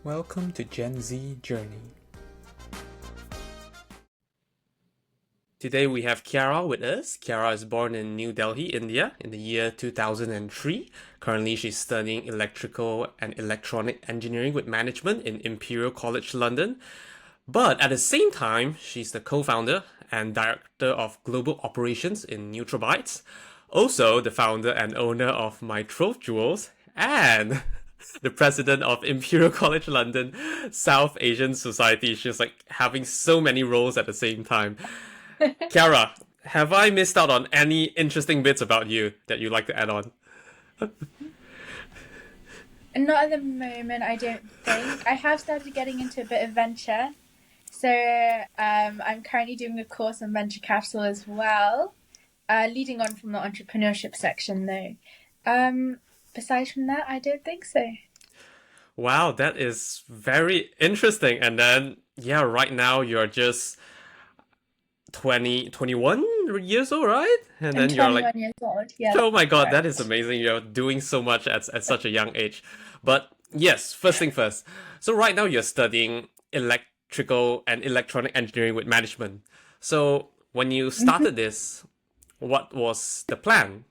Welcome to Gen Z Journey. Today we have Kiara with us. Kiara is born in New Delhi, India in the year 2003. Currently she's studying electrical and electronic engineering with management in Imperial College London. But at the same time, she's the co-founder and director of global operations in NutriBytes. Also the founder and owner of MyTrove Jewels and the president of Imperial College London South Asian Society. She's like having so many roles at the same time. Kiara, have I missed out on any interesting bits about you that you'd like to add on? Not at the moment, I don't think. I have started getting into a bit of venture. So I'm currently doing a course on venture capital as well, leading on from the entrepreneurship section though. Aside from that, I don't think so. Wow, that is very interesting. And then, yeah, right now you're just 21 years old, right? And I'm then you're like, 21 years old. Yeah, oh my God, correct. that is amazing. You're doing so much at such a young age. But yes, first thing first. So right now you're studying electrical and electronic engineering with management. So when you started this, what was the plan?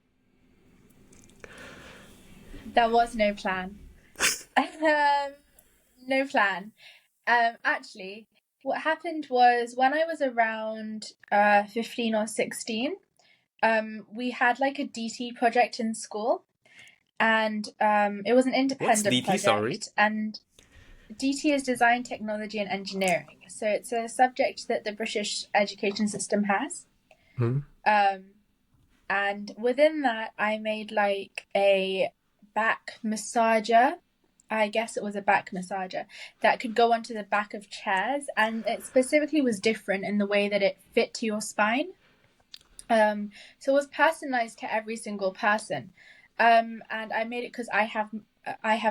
There was no plan. No plan. Actually, what happened was when I was around 15 or 16, we had like a DT project in school, and it was an What's independent DT, project. sorry? And DT is Design, Technology and Engineering. So it's a subject that the British education system has. Hmm. And within that, I made like a back massager. I guess it was a back massager that could go onto the back of chairs, and it specifically was different in the way that it fit to your spine. So it was personalized to every single person. And I made it because I have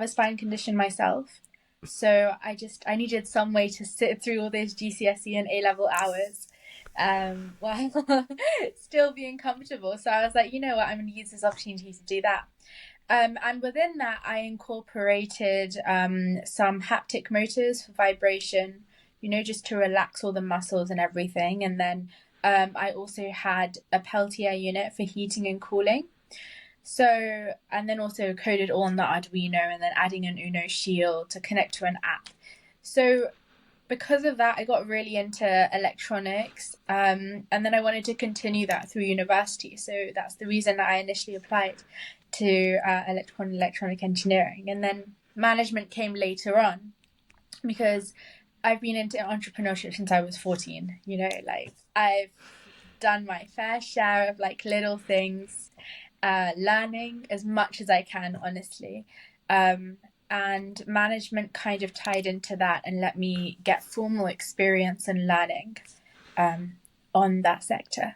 a spine condition myself. So I needed some way to sit through all those GCSE and A-level hours while still being comfortable. So I was like, you know what, I'm going to use this opportunity to do that. And within that, I incorporated some haptic motors for vibration, just to relax all the muscles and everything. And then I also had a Peltier unit for heating and cooling. So, and then also coded all on the Arduino and then adding an Uno shield to connect to an app. So because of that, I got really into electronics, and then I wanted to continue that through university. So that's the reason that I initially applied to electronic engineering. And then management came later on because I've been into entrepreneurship since I was 14. Like I've done my fair share of like little things, learning as much as I can, honestly. And management kind of tied into that and let me get formal experience and learning on that sector.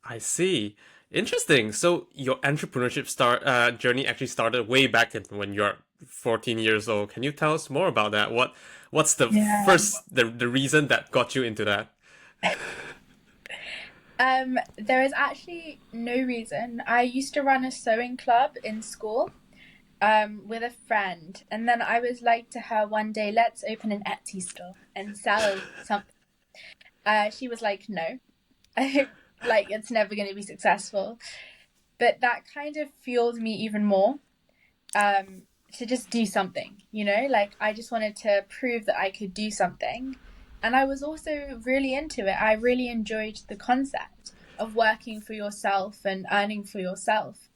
I see. Interesting. So your entrepreneurship journey actually started way back when you're 14 years old. Can you tell us more about that? What's the Yeah. first the reason that got you into that? There is actually no reason. I used to run a sewing club in school with a friend, and then I was like to her one day, let's open an Etsy store and sell something. She was like, no, like it's never going to be successful. But that kind of fueled me even more to just do something, like I just wanted to prove that I could do something. And I was also really into it. I really enjoyed the concept of working for yourself and earning for yourself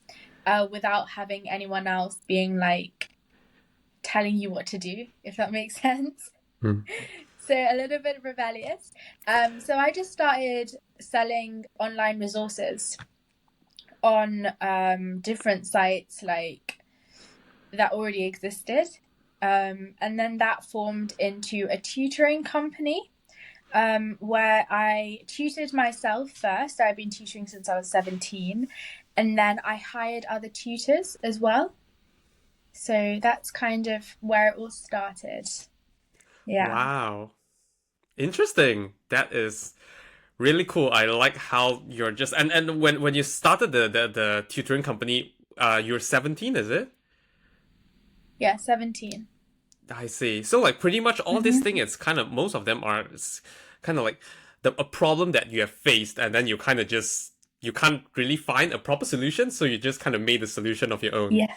without having anyone else being like telling you what to do, if that makes sense. Hmm. So a little bit rebellious. So I just started selling online resources on different sites like that already existed. And then that formed into a tutoring company where I tutored myself first. I've been tutoring since I was 17, and then I hired other tutors as well. So that's kind of where it all started. Yeah. Wow. Interesting. That is really cool. I like how you're just and when you started the tutoring company, you're 17, is it? Yeah, 17. I see. So like pretty much all this thing Hmm. is kind of most of them are kind of like a problem that you have faced, and then you kind of just you can't really find a proper solution, so you just kind of made a solution of your own. Yeah,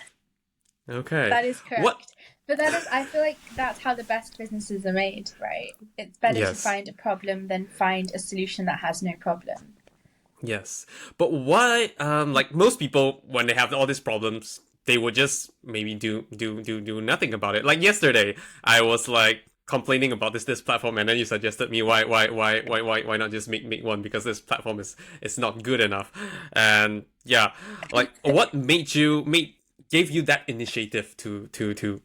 Okay. that is What? correct. But that is, I feel like that's how the best businesses are made, right? It's better to Yes. find a problem than find a solution that has no problem. Yes. But why like most people when they have all these problems, they would just maybe do nothing about it. Like yesterday, I was like complaining about this platform, and then you suggested me why not just make one, because this platform is not good enough. And yeah, like what made gave you that initiative to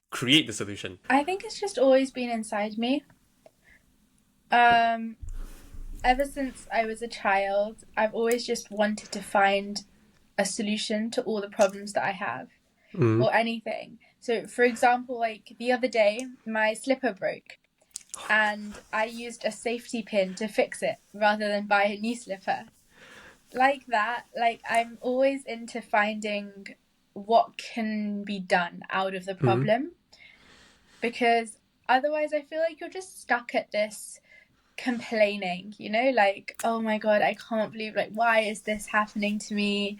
create the solution? I think it's just always been inside me. Um, Ever since I was a child, I've always just wanted to find a solution to all the problems that I have Mm. or anything. So, for example, like the other day, my slipper broke and I used a safety pin to fix it rather than buy a new slipper. Like that, like I'm always into finding what can be done out of the Mm. problem, because otherwise I feel like you're just stuck at this complaining, like, oh my god, I can't believe, like, why is this happening to me?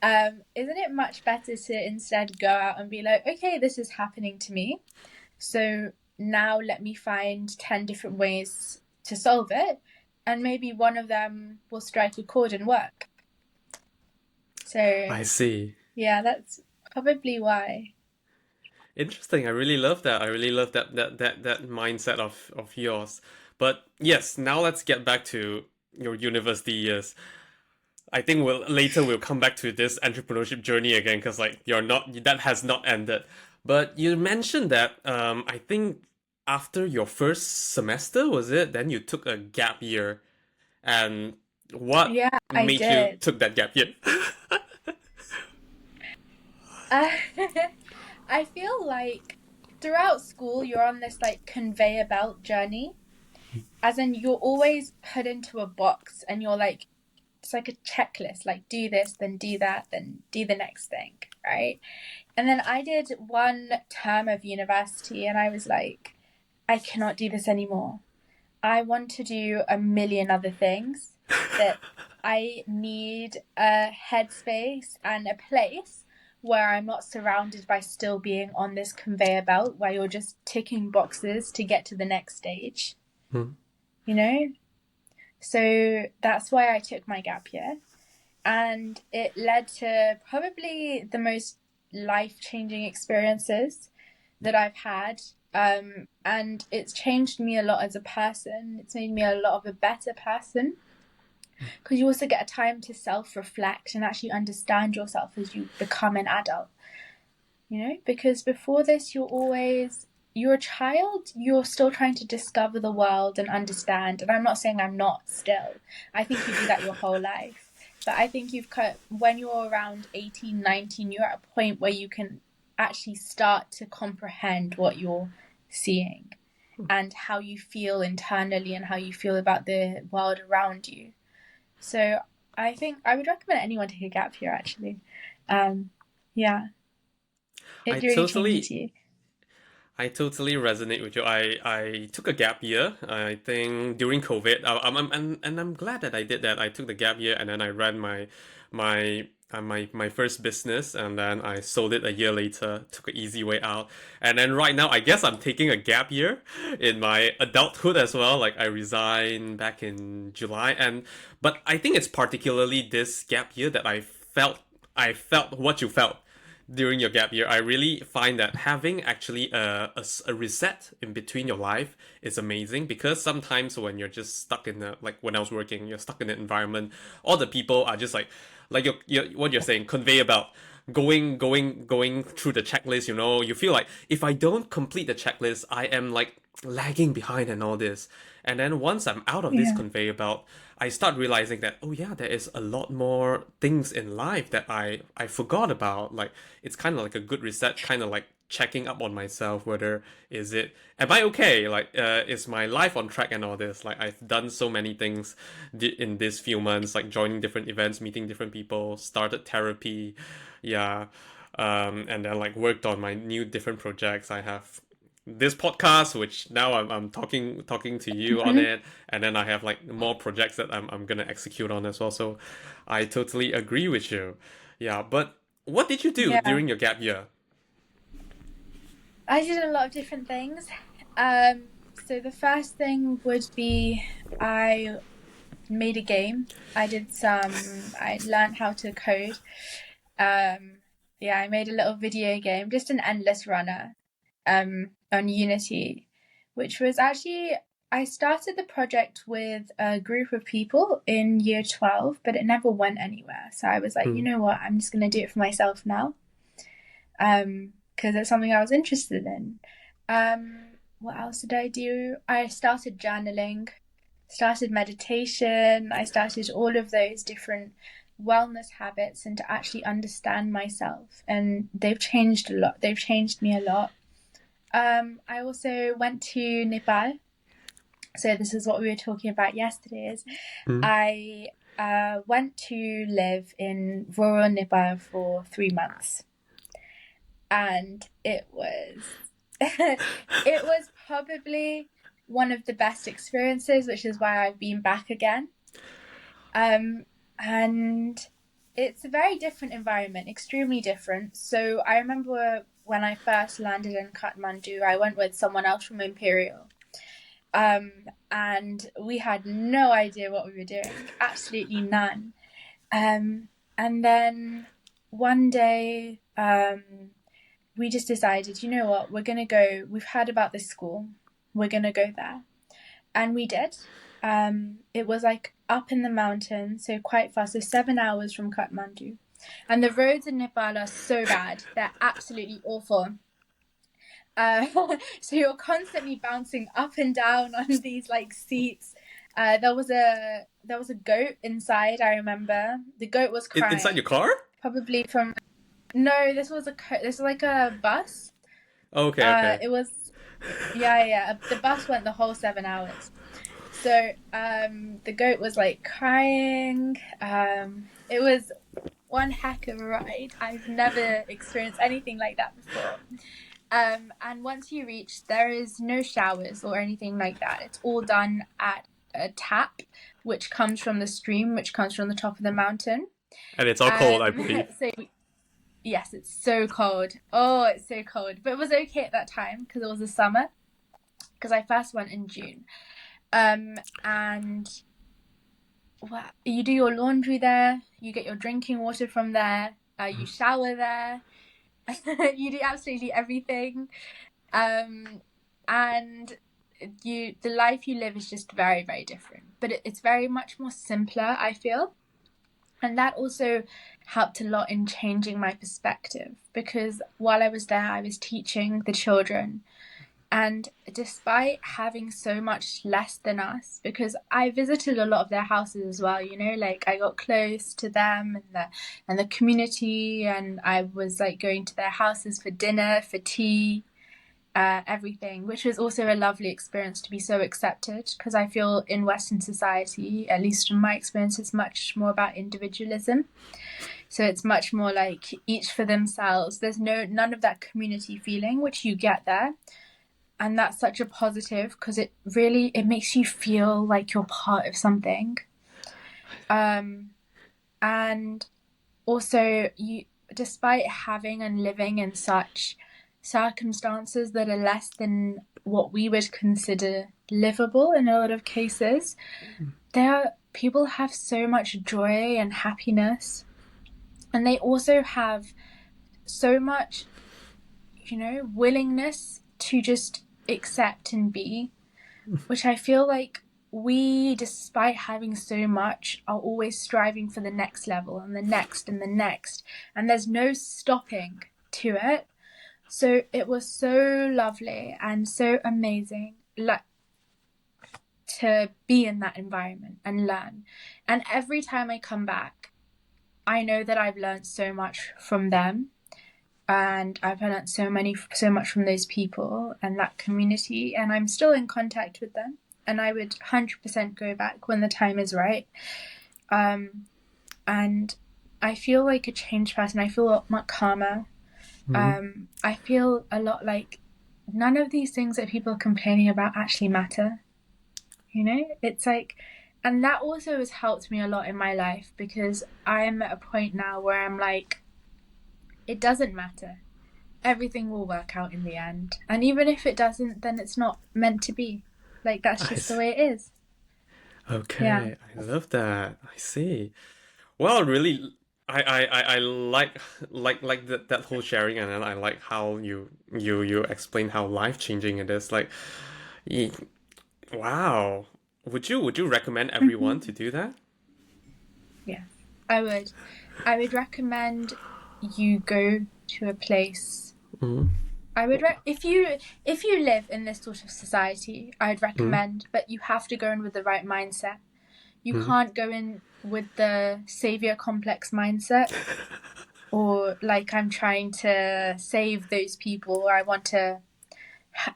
Isn't it much better to instead go out and be like, okay, this is happening to me, so now let me find 10 different ways to solve it, and maybe one of them will strike a chord and work. So I see. yeah, that's probably why. Interesting. I really love that. I really love that mindset of yours. But yes, now let's get back to your university years. I think we'll come back to this entrepreneurship journey again, because like you're not that has not ended. But you mentioned that I think after your first semester, was it? Then you took a gap year, and what Yeah, I made you did. took that gap year? uh, I feel like throughout school you're on this like conveyor belt journey, as in you're always put into a box and you're like, it's like a checklist, like do this, then do that, then do the next thing, right? And then I did one term of university and I was like, I cannot do this anymore. I want to do a million other things, that I need a headspace and a place where I'm not surrounded by still being on this conveyor belt where you're just ticking boxes to get to the next stage, Hmm. you know? So that's why I took my gap year. And it led to probably the most life changing experiences that I've had. And it's changed me a lot as a person. It's made me a lot of a better person, because you also get a time to self reflect and actually understand yourself as you become an adult. Because before this, you're a child, you're still trying to discover the world and understand. And I'm not saying I'm not still. I think you do that your whole life. But I think when you're around 18, 19, you're at a point where you can actually start to comprehend what you're seeing and how you feel internally and how you feel about the world around you. So I think I would recommend anyone take a gap year, actually. Um, yeah, I it really changes totally you. I totally resonate with you. I took a gap year. I think during COVID, and I'm glad that I did that. I took the gap year, and then I ran my first business, and then I sold it a year later. Took an easy way out, and then right now I guess I'm taking a gap year in my adulthood as well. Like I resigned back in July, and but I think it's particularly this gap year that I felt what you felt during your gap year. I really find that having actually a reset in between your life is amazing, because sometimes when you're just stuck in the, like when I was working, you're stuck in the environment, all the people are just like you're what you're saying, conveyor belt, going through the checklist. You feel like if I don't complete the checklist, I am like lagging behind and all this. And then once I'm out of this Yeah. conveyor belt, I start realizing that, oh yeah, there is a lot more things in life that I forgot about. Like it's kind of like a good reset, kind of like checking up on myself, whether am I okay, like is my life on track and all this. Like I've done so many things in these few months, like joining different events, meeting different people, started therapy, yeah, and then like worked on my new different projects. I have this podcast, which now I'm talking to you on Mhm. it, and then I have like more projects that I'm gonna execute on as well. So I totally agree with you. Yeah, but what did you do Yeah, during your gap year? I did a lot of different things. So the first thing would be I made a game. I learned how to code. Um, yeah, I made a little video game, just an endless runner, on Unity, which was actually, I started the project with a group of people in year 12, but it never went anywhere. So I was like, you Hmm. know what, I'm just going to do it for myself now, because it's something I was interested in. What else did I do? I started journaling, started meditation. I started all of those different wellness habits and to actually understand myself. And they've changed a lot. They've changed me a lot. I also went to Nepal. So this is what we were talking about yesterday. Is Hmm. I went to live in rural Nepal for 3 months, and it was it was probably one of the best experiences, which is why I've been back again. Um, and it's a very different environment, extremely different. So I remember when I first landed in Kathmandu, I went with someone else from Imperial. Um, and we had no idea what we were doing, absolutely none. And then one day, we just decided, you know what, we're going to go. We've heard about this school, we're going to go there. And we did. It was like up in the mountains, so quite far, so 7 hours from Kathmandu. And the roads in Nepal are so bad, they're absolutely awful. Uh, so you're constantly bouncing up and down on these like seats. There was a goat inside. I remember the goat was Inside your crying, car? probably from no. This was like a bus. Okay, okay. It was yeah, yeah. The bus went the whole 7 hours. So the goat was like crying. It was one heck of a ride. I've never experienced anything like that before. And once you reach, there is no showers or anything like that. It's all done at a tap, which comes from the stream, which comes from the top of the mountain. And it's all cold, I believe. So yes, it's so cold. Oh, it's so cold. But it was okay at that time because it was the summer. Because I first went in June. And well, you do your laundry there. You get your drinking water from there. You shower there. You do absolutely everything. Um, and the life you live is just very, very different. But it's very much more simpler, I feel. And that also helped a lot in changing my perspective because while I was there, I was teaching the children. And despite having so much less than us, because I visited a lot of their houses as well, like I got close to them and the community, and I was like going to their houses for dinner, for tea, everything, which was also a lovely experience to be so accepted. Because I feel in Western society, at least from my experience, it's much more about individualism. So it's much more like each for themselves. There's none of that community feeling, which you get there, and that's such a positive because it makes you feel like you're part of something. And also, you, despite having and living in such circumstances that are less than what we would consider livable in a lot of cases, people have so much joy and happiness, and they also have so much willingness to just accept and be, which I feel like we, despite having so much, are always striving for the next level and the next and the next, and there's no stopping to it. So it was so lovely and so amazing, like, to be in that environment and learn. And every time I come back, I know that I've learned so much from them, and I've learned so much from those people and that community, and I'm still in contact with them, and I would 100% go back when the time is right. And I feel like a changed person. I feel a lot more calmer. Hmm. I feel a lot like none of these things that people are complaining about actually matter. It's like, and that also has helped me a lot in my life because I'm at a point now where I'm like, it doesn't matter. Everything will work out in the end. And even if it doesn't, then it's not meant to be. Like, that's I just the see. way it is. Yeah. Okay, I love that. I see. Well, really, I like that whole sharing, and then I like how you explain how life changing it is. Like, ye- wow. Would you recommend everyone to Hmm. do that? Yeah. I would. I would recommend you go to a place. Mm-hmm. If you live in this sort of society, I'd Mm-hmm. recommend, but you have to go in with the right mindset. You Mm-hmm. can't go in with the savior complex mindset, or like I'm trying to save those people, or I want to,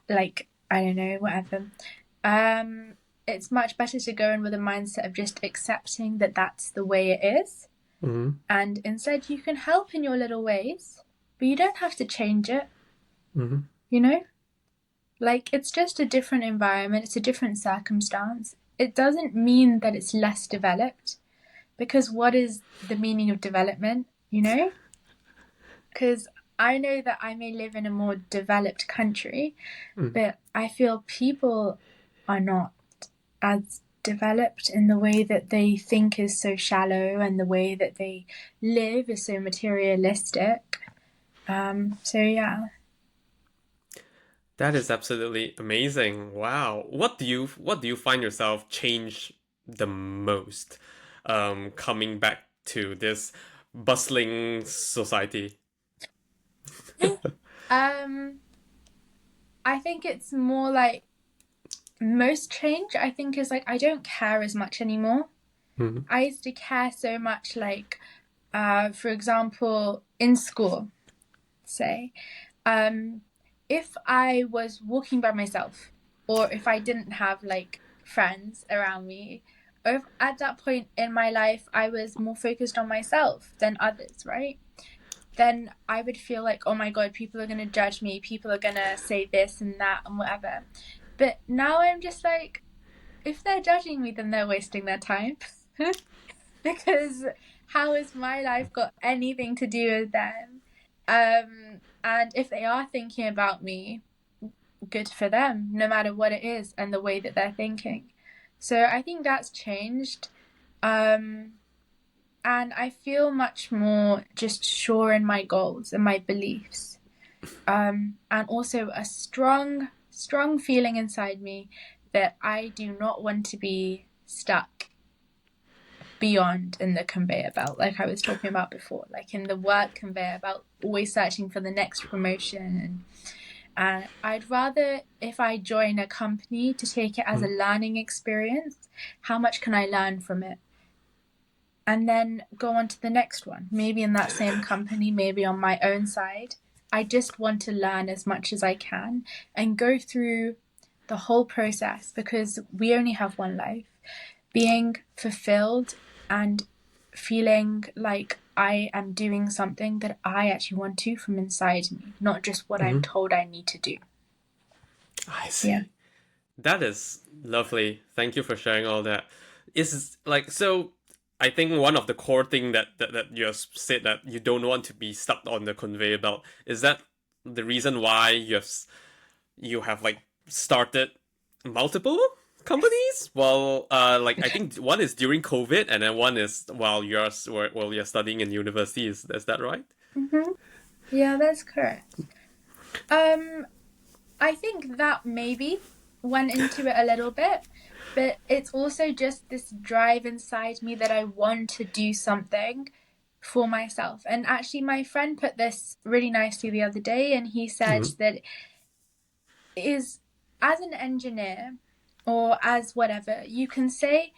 like, I don't know, whatever. It's much better to go in with a mindset of just accepting that that's the way it is, Mm-hmm. and instead you can help in your little ways, but you don't have to change it. Mm-hmm. You know, like it's just a different environment, it's a different circumstance. It doesn't mean that it's less developed, because what is the meaning of development? Because I know that I may live in a more developed country, Mm-hmm. but I feel people are not as developed in the way that they think is so shallow and the way that they live is so materialistic. So yeah. That is absolutely amazing. Wow. What do you find yourself change the most coming back to this bustling society? um, I think it's more like most change, I think, is like I don't care as much anymore. Mm-hmm. I used to care so much, like, for example, in school, say, um, if I was walking by myself, or if I didn't have like friends around me, or if at that point in my life I was more focused on myself than others, right? Then I would feel like, oh my God, people are going to judge me, people are going to say this and that and whatever. But now I'm just like, if they're judging me, then they're wasting their time. Because how has my life got anything to do with them? And if they are thinking about me, good for them, no matter what it is and the way that they're thinking. So I think that's changed. Um, and I feel much more just sure in my goals and my beliefs. And also a strong, strong feeling inside me that I do not want to be stuck beyond in the conveyor belt, like I was talking about before, like in the work conveyor belt, always searching for the next promotion. And I'd rather, if I join a company, to take it as a learning experience. How much can I learn from it? And then go on to the next one, maybe in that same company, maybe on my own side. I just want to learn as much as I can and go through the whole process, because we only have one life. Being fulfilled and feeling like I am doing something that I actually want to from inside me, not just what I'm Mm-hmm. told I need to do. I Yeah. see. That is lovely. Thank you for sharing all that. Is like so. I think one of the core thing that you have said, that you don't want to be stuck on the conveyor belt. Is that the reason why you have like started multiple companies? Well, like I think one is during COVID, and then one is while you're studying in university. Is that right? Mm-hmm. Yeah, that's correct. Um, I think that maybe went into it a little bit, but it's also just this drive inside me that I want to do something for myself. And actually, my friend put this really nicely the other day, and he said Mm-hmm. that is as an engineer or as whatever, you can say,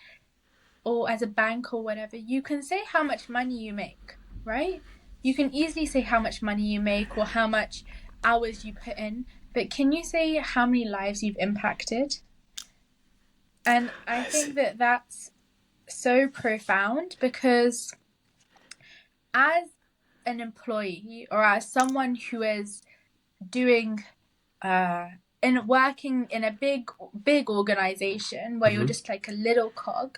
or as a bank or whatever, you can say how much money you make, right? You can easily say how much money you make or how much hours you put in, but can you say how many lives you've impacted? And I I think see. that that's so profound, because as an employee or as someone who is doing uh, in working in a big organization where you're Mm-hmm. just like a little cog,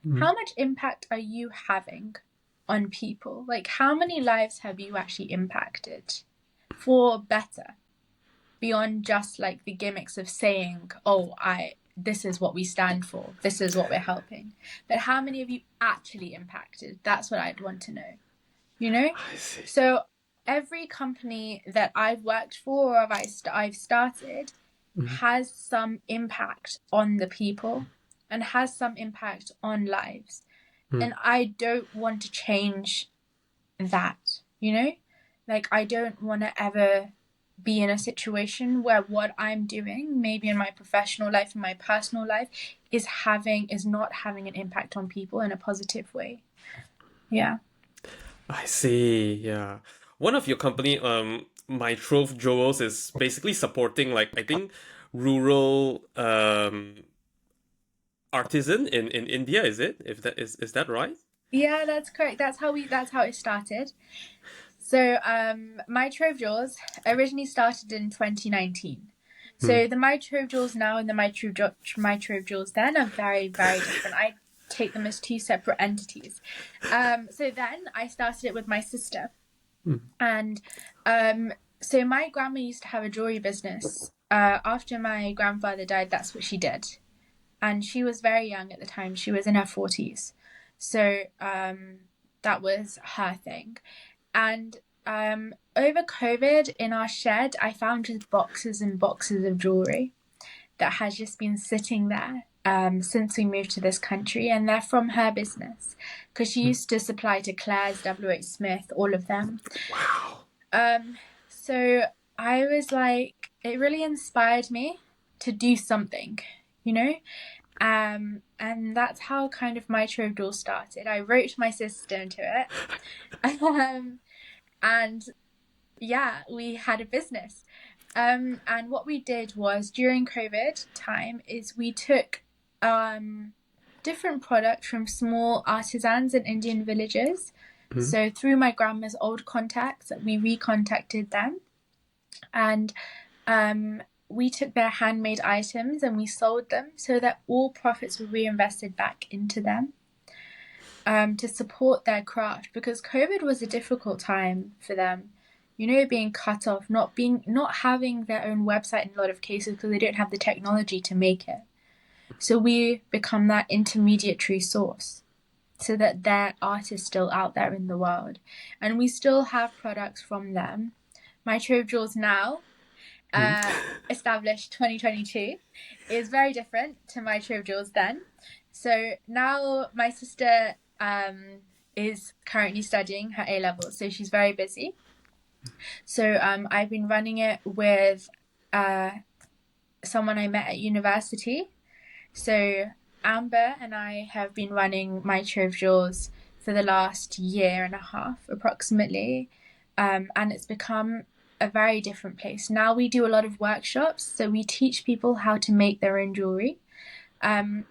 Mm-hmm. how much impact are you having on people? Like, how many lives have you actually impacted for better beyond just like the gimmicks of saying, oh, this is what we stand for, this is what we're helping, but how many of you actually impacted? That's what I'd want to know, you know? I see. So every company that I've worked for or I've started Mm-hmm. has some impact on the people and has some impact on lives. Mm-hmm. And I don't want to change that, you know? Like, I don't want to ever be in a situation where what I'm doing, maybe in my professional life and my personal life, is not having an impact on people in a positive way. Yeah. I see. Yeah. One of your company, MyTrove Jewels, is basically supporting, like, I think, rural artisan in India, is it? If that is that right? Yeah, that's correct. That's how it started. So, MyTrove Jewels originally started in 2019. Hmm. So the MyTrove Jewels now and the MyTrove Jewels then are very, very different. I take them as two separate entities. So then I started it with my sister, Hmm. and so my grandma used to have a jewelry business. After my grandfather died, that's what she did, and she was very young at the time. She was in her 40s, so that was her thing. And over COVID in our shed, I found just boxes and boxes of jewelry that has just been sitting there since we moved to this country, and they're from her business because she used to supply to Claire's, WH Smith, all of them. Wow. So I was like, it really inspired me to do something, you know? And that's how kind of MyTrove Jewels started. I wrote my sister into it. And yeah, we had a business. And what we did was during COVID time is we took different products from small artisans in Indian villages. Hmm. So through my grandma's old contacts, we recontacted them, and we took their handmade items and we sold them so that all profits were reinvested back into them, to support their craft, because COVID was a difficult time for them. You know, being cut off, not having their own website in a lot of cases because they don't have the technology to make it. So we become that intermediary source so that their art is still out there in the world. And we still have products from them. MyTrove Jewels now, established 2022, is very different to MyTrove Jewels then. So now my sister is currently studying her A levels, so she's very busy. So I've been running it with someone I met at university. So Amber and I have been running MyTrove Jewels for the last year and a half, approximately, and it's become a very different place. Now we do a lot of workshops, so we teach people how to make their own jewelry.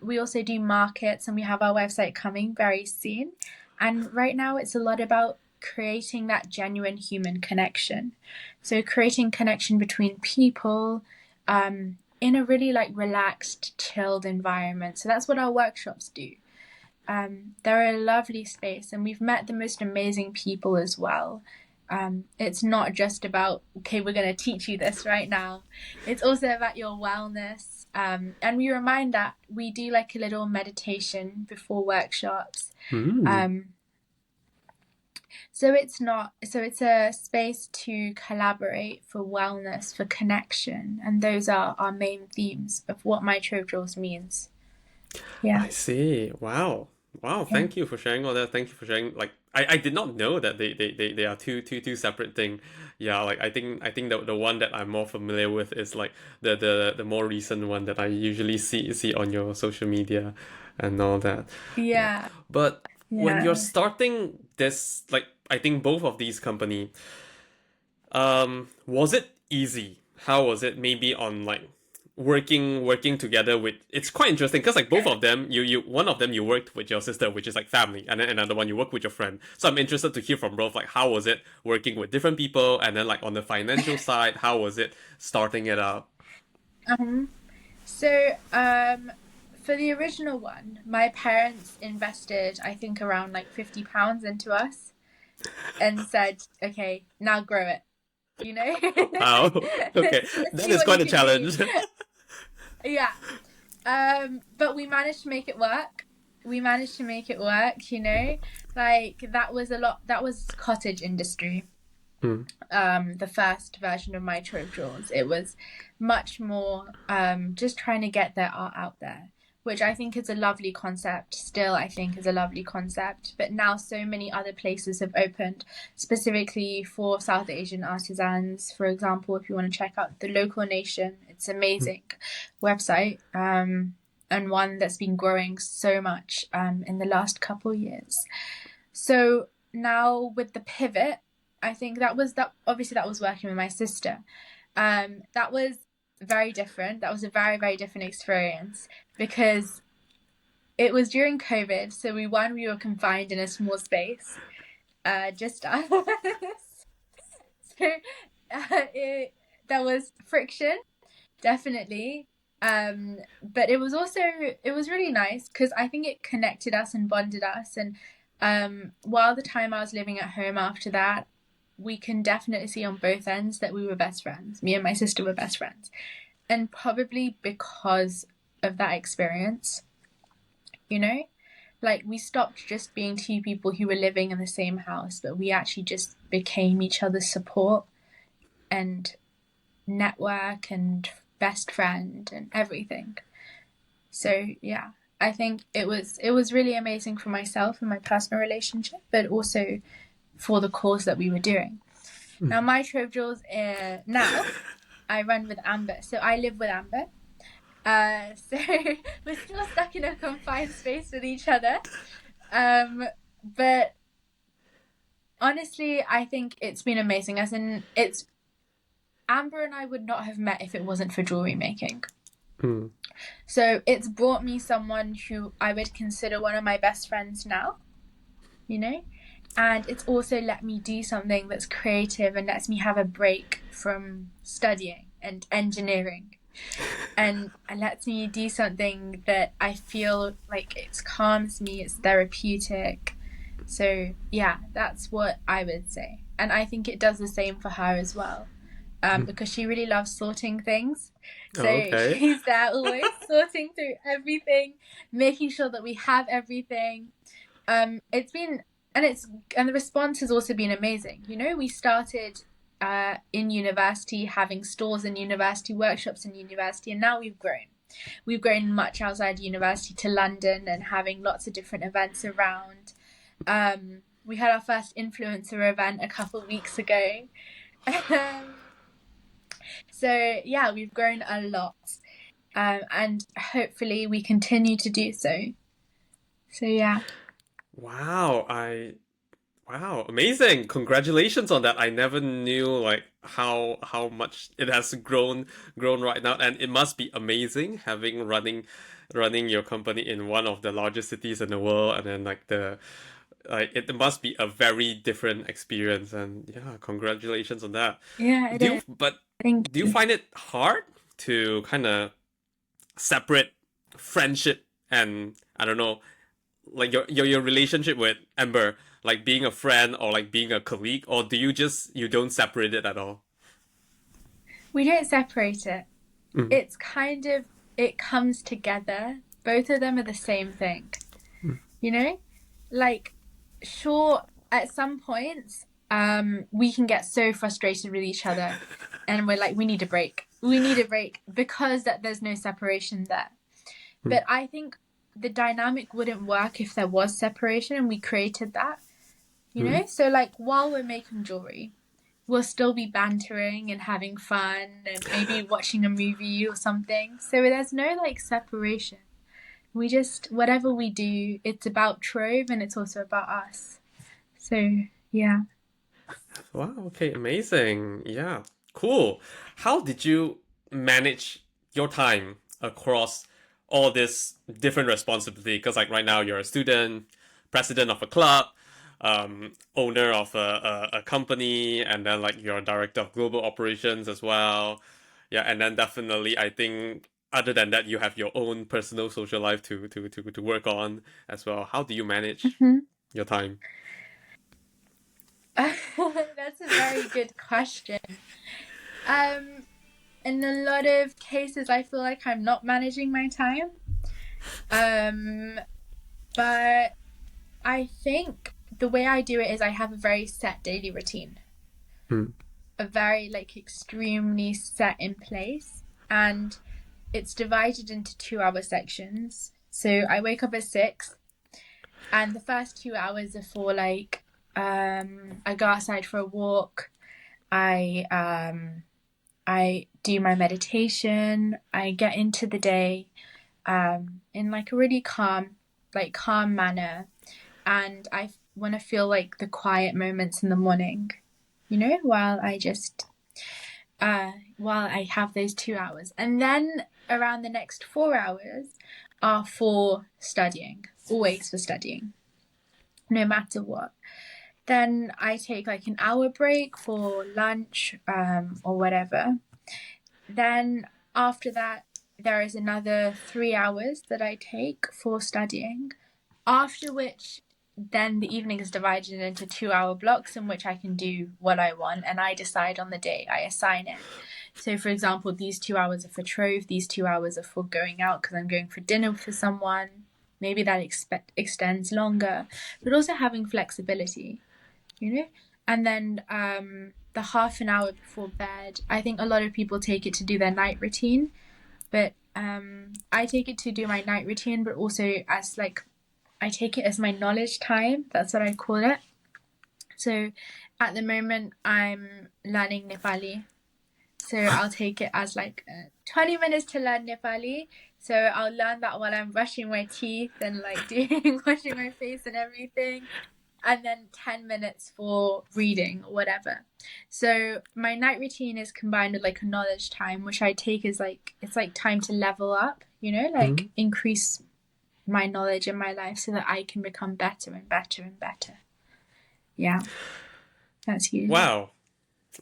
We also do markets, and we have our website coming very soon. And right now, it's a lot about creating that genuine human connection. So creating connection between people, in a really like relaxed, chilled environment. So that's what our workshops do. They're a lovely space, and we've met the most amazing people as well. It's not just about, okay, we're going to teach you this right now. It's also about your wellness. And we remind that we do like a little meditation before workshops. Hmm. So it's a space to collaborate for wellness, for connection. And those are our main themes of what MyTrove Jewels means. Yeah. I see. Wow. Wow. Yeah. Thank you for sharing all that. Thank you for sharing. Like, I did not know that they are two separate thing. Yeah. Like, I think the one that I'm more familiar with is like the more recent one that I usually see on your social media and all that. Yeah. Yeah. But when you're Yeah. starting this, like, I think both of these company, was it easy? How was it? Maybe on like working together with, it's quite interesting because like both of them, you one of them you worked with your sister, which is like family, and then another one you work with your friend. So I'm interested to hear from both, like how was it working with different people, and then like on the financial side, how was it starting it up? Um, so, for the original one, my parents invested, I think, around like £50 into us and said, okay, now grow it, you know? Wow. Okay, Let's that see is what you quite a can do. challenge. Yeah. But we managed to make it work. We managed to make it work, you know? Like that was a lot, that was cottage industry. Hmm. The first version of MyTrove Jewels. It was much more just trying to get their art out there, which I think is a lovely concept. Still, I think is a lovely concept. But now so many other places have opened specifically for South Asian artisans. For example, if you want to check out the Local Nation, it's an amazing website. And one that's been growing so much in the last couple of years. So now with the pivot, I think that was that. Obviously, that was working with my sister. That was very different. That was a very, very different experience because it was during COVID. So we were confined in a small space, just us. So there was friction, definitely. But it was really nice because I think it connected us and bonded us. And while the time I was living at home after that, we can definitely see on both ends that we were best friends. Me and my sister were best friends. And probably because of that experience, you know? Like we stopped just being two people who were living in the same house, but we actually just became each other's support and network and best friend and everything. So yeah, I think it was really amazing for myself and my personal relationship, but also for the cause that we were doing. Now, MyTrove Jewels, now I run with Amber. So I live with Amber. So we're still stuck in a confined space with each other. But honestly, I think it's been amazing. As in, it's Amber and I would not have met if it wasn't for jewelry making. Hmm. So it's brought me someone who I would consider one of my best friends now, you know? And it's also let me do something that's creative and lets me have a break from studying and engineering. And lets me do something that I feel like it calms me, it's therapeutic. So yeah, that's what I would say. And I think it does the same for her as well. Because she really loves sorting things. Oh, So okay. she's there always sorting through everything, making sure that we have everything. It's been and the response has also been amazing. You know, we started in university, having stalls in university, workshops in university, and now we've grown. We've grown much outside university to London and having lots of different events around. We had our first influencer event a couple of weeks ago. So yeah, we've grown a lot, and hopefully we continue to do so. So yeah. Wow, wow, amazing. Congratulations on that. I never knew like how much it has grown right now, and it must be amazing having running your company in one of the largest cities in the world, and then like the like it must be a very different experience, and yeah, congratulations on that. Yeah, it Do you is. but Thank do you you. find it hard to kind of separate friendship and I don't know, like your relationship with Amber, like being a friend or like being a colleague, or do you just you don't separate it at all? We don't separate it. Mm. It's kind of, it comes together. Both of them are the same thing, you know? Like, sure, at some points, we can get so frustrated with each other and we're like, we need a break. We need a break because that there's no separation there. Mm. But I think the dynamic wouldn't work if there was separation and we created that, you Mm. know? So, like, while we're making jewelry, we'll still be bantering and having fun and maybe watching a movie or something. So there's no like separation. We just, whatever we do, it's about Trove and it's also about us. So, yeah. Wow, okay, amazing. Yeah, cool. How did you manage your time across all this different responsibility? Because like right now you're a student, president of a club, owner of a company, and then like you're a director of global operations as well. Yeah, and then definitely I think other than that you have your own personal social life to work on as well. How do you manage Mhm. your time? That's a very good question. Um, in a lot of cases, I feel like I'm not managing my time. Um, but I think the way I do it is I have a very set daily routine, Hmm. a very like extremely set in place, and it's divided into 2 hour sections. So I wake up at 6, and the first 2 hours are for like I go outside for a walk. I do my meditation. I get into the day in like a really calm manner, and I want to feel like the quiet moments in the morning, while I have those 2 hours, and then around the next 4 hours are for studying, always for studying, no matter what. Then I take like an hour break for lunch or whatever. Then after that, there is another 3 hours that I take for studying, after which then the evening is divided into 2 hour blocks in which I can do what I want, and I decide on the day, I assign it. So for example, these 2 hours are for Trove, these 2 hours are for going out because I'm going for dinner for someone. Maybe that extends longer, but also having flexibility, and then the half an hour before bed, I think a lot of people take it to do their night routine, but I take it to do my night routine, but also as like I take it as my knowledge time. That's what I call it. So at the moment, I'm learning Nepali. So I'll take it as like 20 minutes to learn Nepali. So I'll learn that while I'm brushing my teeth and like washing my face and everything. And then 10 minutes for reading or whatever. So my night routine is combined with like a knowledge time, which I take as like, it's like time to level up, like increase my knowledge in my life so that I can become better and better and better. Yeah, that's huge. Wow.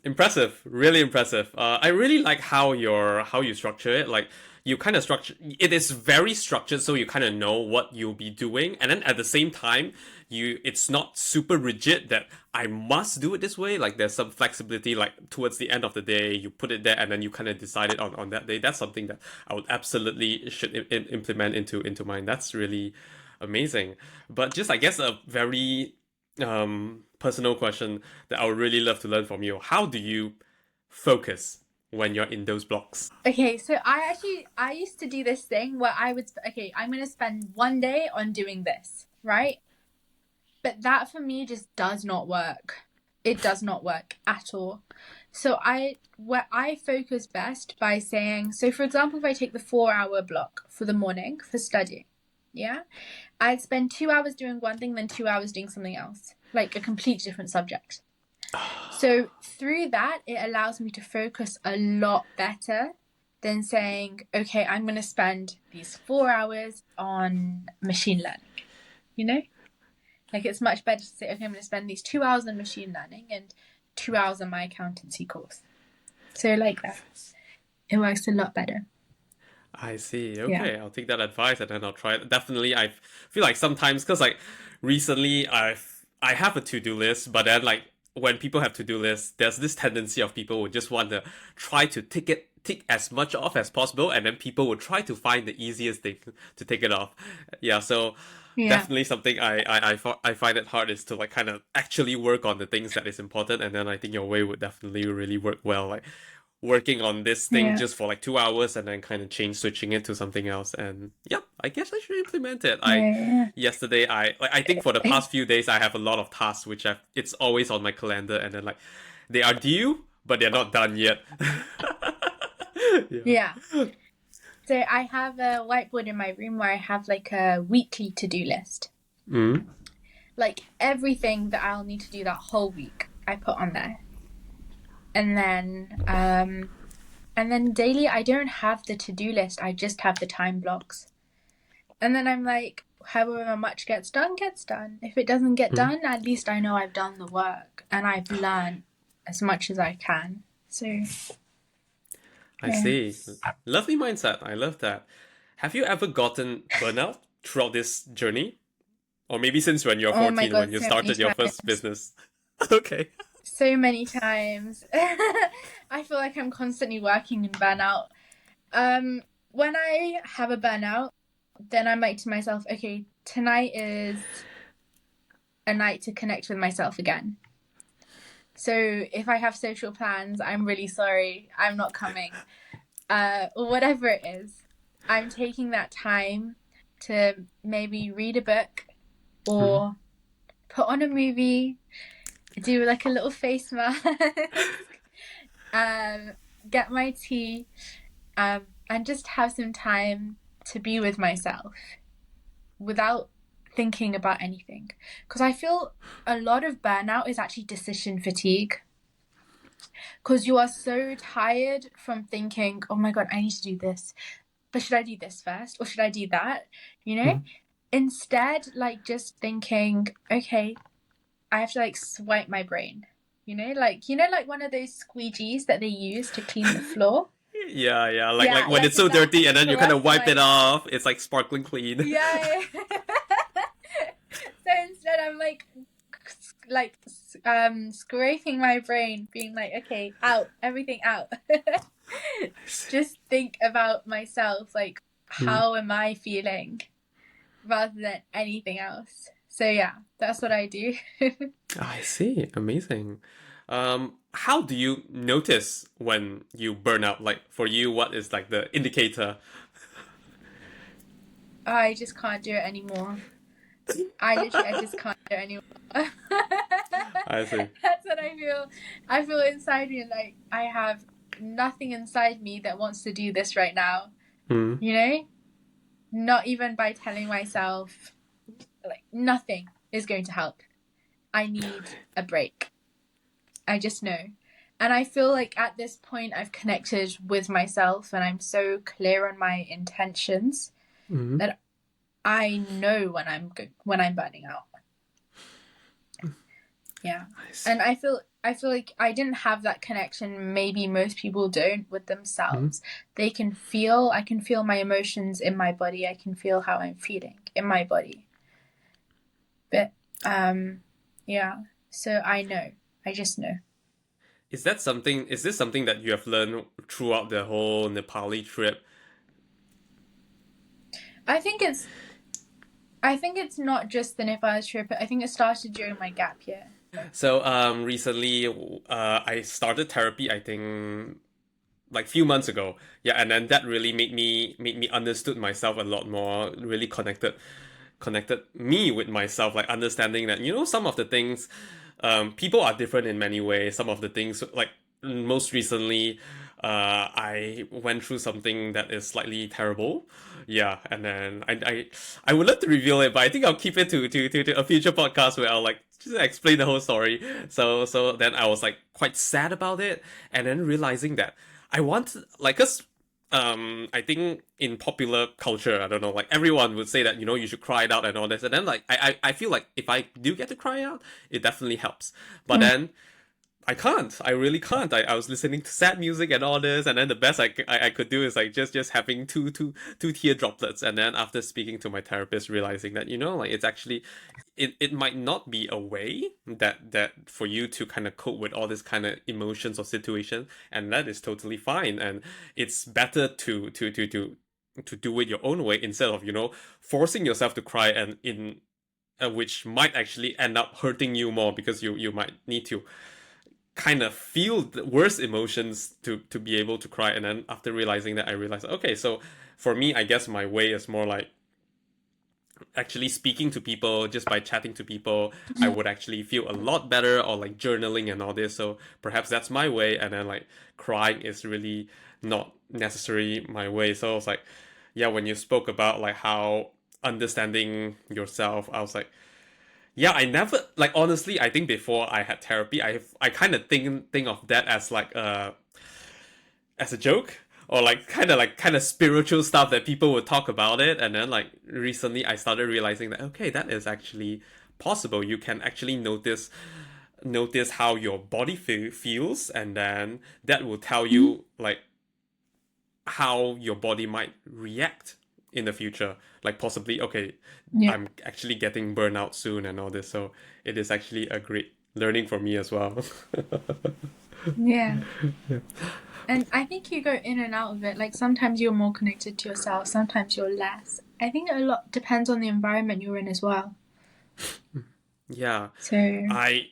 Impressive, really impressive. I really like how you structure it. Like you kind of structure it is very structured, so you kind of know what you'll be doing, and then at the same time, it's not super rigid that I must do it this way. Like there's some flexibility. Like towards the end of the day, you put it there, and then you kind of decide it on that day. That's something that I would absolutely should implement into mine. That's really amazing. But just I guess a very personal question that I would really love to learn from you. How do you focus when you're in those blocks? Okay, so I used to do this thing where I'm going to spend one day on doing this, right? But that for me just does not work. It does not work at all. So where I focus best by saying, so for example, if I take the 4 hour block for the morning for studying, yeah, I'd spend 2 hours doing one thing, then 2 hours doing something else, like a completely different subject. So through that, it allows me to focus a lot better than saying, okay, I'm going to spend these 4 hours on machine learning, Like it's much better to say, okay, I'm going to spend these 2 hours on machine learning and 2 hours on my accountancy course. So like that, it works a lot better. I see. Yeah. Okay, I'll take that advice and then I'll try it. Definitely, I feel like sometimes because like recently I have a to-do list, but then like when people have to-do lists, there's this tendency of people who just want to try to tick as much off as possible, and then people will try to find the easiest thing to take it off. Yeah, so Yeah. definitely something I find it hard is to like kind of actually work on the things that is important, and then I think your way would definitely really work well. Like working on this thing Yeah. just for like 2 hours and then kind of switching it to something else. And yep, I guess I should implement it. I Yeah. yesterday I think for the Yeah. past few days I have a lot of tasks which it's always on my calendar, and then like they are due but they're not done yet. Yeah. Yeah. So I have a whiteboard in my room where I have like a weekly to-do list. Mm. Like everything that I'll need to do that whole week, I put on there. And then And then daily, I don't have the to-do list. I just have the time blocks. And then I'm like, however much gets done, gets done. If it doesn't get Mm, done, at least I know I've done the work and I've learned as much as I can. So, I yeah. see. Lovely mindset. I love that. Have you ever gotten burnout throughout this journey? Or maybe since when you're Oh my 14, when God, you so many started your first times. business? Okay. So many times. I feel like I'm constantly working in burnout. When I have a burnout, then I'm like to myself, okay, tonight is a night to connect with myself again. So if I have social plans, I'm really sorry, I'm not coming. Or whatever it is, I'm taking that time to maybe read a book Mm, or put on a movie, do like a little face mask, um, get my tea, and just have some time to be with myself without thinking about anything. Because I feel a lot of burnout is actually decision fatigue. Because you are so tired from thinking, oh my God, I need to do this. But should I do this first or should I do that? You know? mm. Instead, like just thinking, okay, I have to like swipe my brain. Like one of those squeegees that they use to clean the floor. Yeah, yeah. Like Yeah, when like it's so that. dirty and then you kind of Flush wipe my it off, it's like sparkling clean. yeah. So instead, I'm like scraping my brain, being like, okay, out, everything out. Just think about myself, like Mm. how am I feeling, rather than anything else. So yeah, that's what I do. I see. Amazing. How do you notice when you burn out? Like for you, what is like the indicator? I just can't do it anymore. I just can't do it anymore. I see. That's what I feel. I feel inside me like I have nothing inside me that wants to do this right now. Mm. You know? Not even by telling myself, like, nothing is going to help. I need a break. I just know. And I feel like at this point I've connected with myself and I'm so clear on my intentions Mm. that I know when I'm burning out. Yeah. I see. And I feel like I didn't have that connection, maybe most people don't, with Mm. themselves. I can feel my emotions in my body. I can feel how I'm feeling in my body. But yeah. So I know. I just know. Is that something? Is this something that you have learned throughout the whole Nepali trip? I think it's I think it's not just the Nepal trip. I think it started during my gap year. So recently I started therapy. I think like few months ago. Yeah, and then that really made me understood myself a lot more. Really connected me with myself. Like understanding that some of the things, people are different in many ways. Some of the things like most recently, I went through something that is slightly terrible. Yeah, and then I would love to reveal it, but I think I'll keep it to a future podcast where I'll like just explain the whole story. So then I was like quite sad about it, and then realizing that I want like cause I think in popular culture, I don't know, like everyone would say that you should cry it out and all this, and then like I feel like if I do get to cry out, it definitely helps. But Mm. then I can't. I really can't. I was listening to sad music and all this, and then the best I could do is like just having two tear droplets, and then after speaking to my therapist, realizing that like it's actually it might not be a way that for you to kind of cope with all this kind of emotions or situation, and that is totally fine, and it's better to do it your own way instead of forcing yourself to cry and in which might actually end up hurting you more because you might need to kind of feel the worst emotions to be able to cry. And then after realizing that, I realized, okay, so for me, I guess my way is more like actually speaking to people. Just by chatting to people, I would actually feel a lot better, or like journaling and all this. So perhaps that's my way, and then like crying is really not necessarily my way. So I was like, yeah, when you spoke about like how understanding yourself, I was like, yeah, I never like honestly. I think before I had therapy, I kind of think of that as like as a joke, or like kind of spiritual stuff that people would talk about it. And then like recently I started realizing that okay, that is actually possible. You can actually notice how your body feels, and then that will tell Mhm. you like how your body might react in the future. Like possibly, okay, Yeah. I'm actually getting burnout soon and all this. So it is actually a great learning for me as well. Yeah. And I think you go in and out of it. Like sometimes you're more connected to yourself, sometimes you're less. I think a lot depends on the environment you're in as well. Yeah, So, I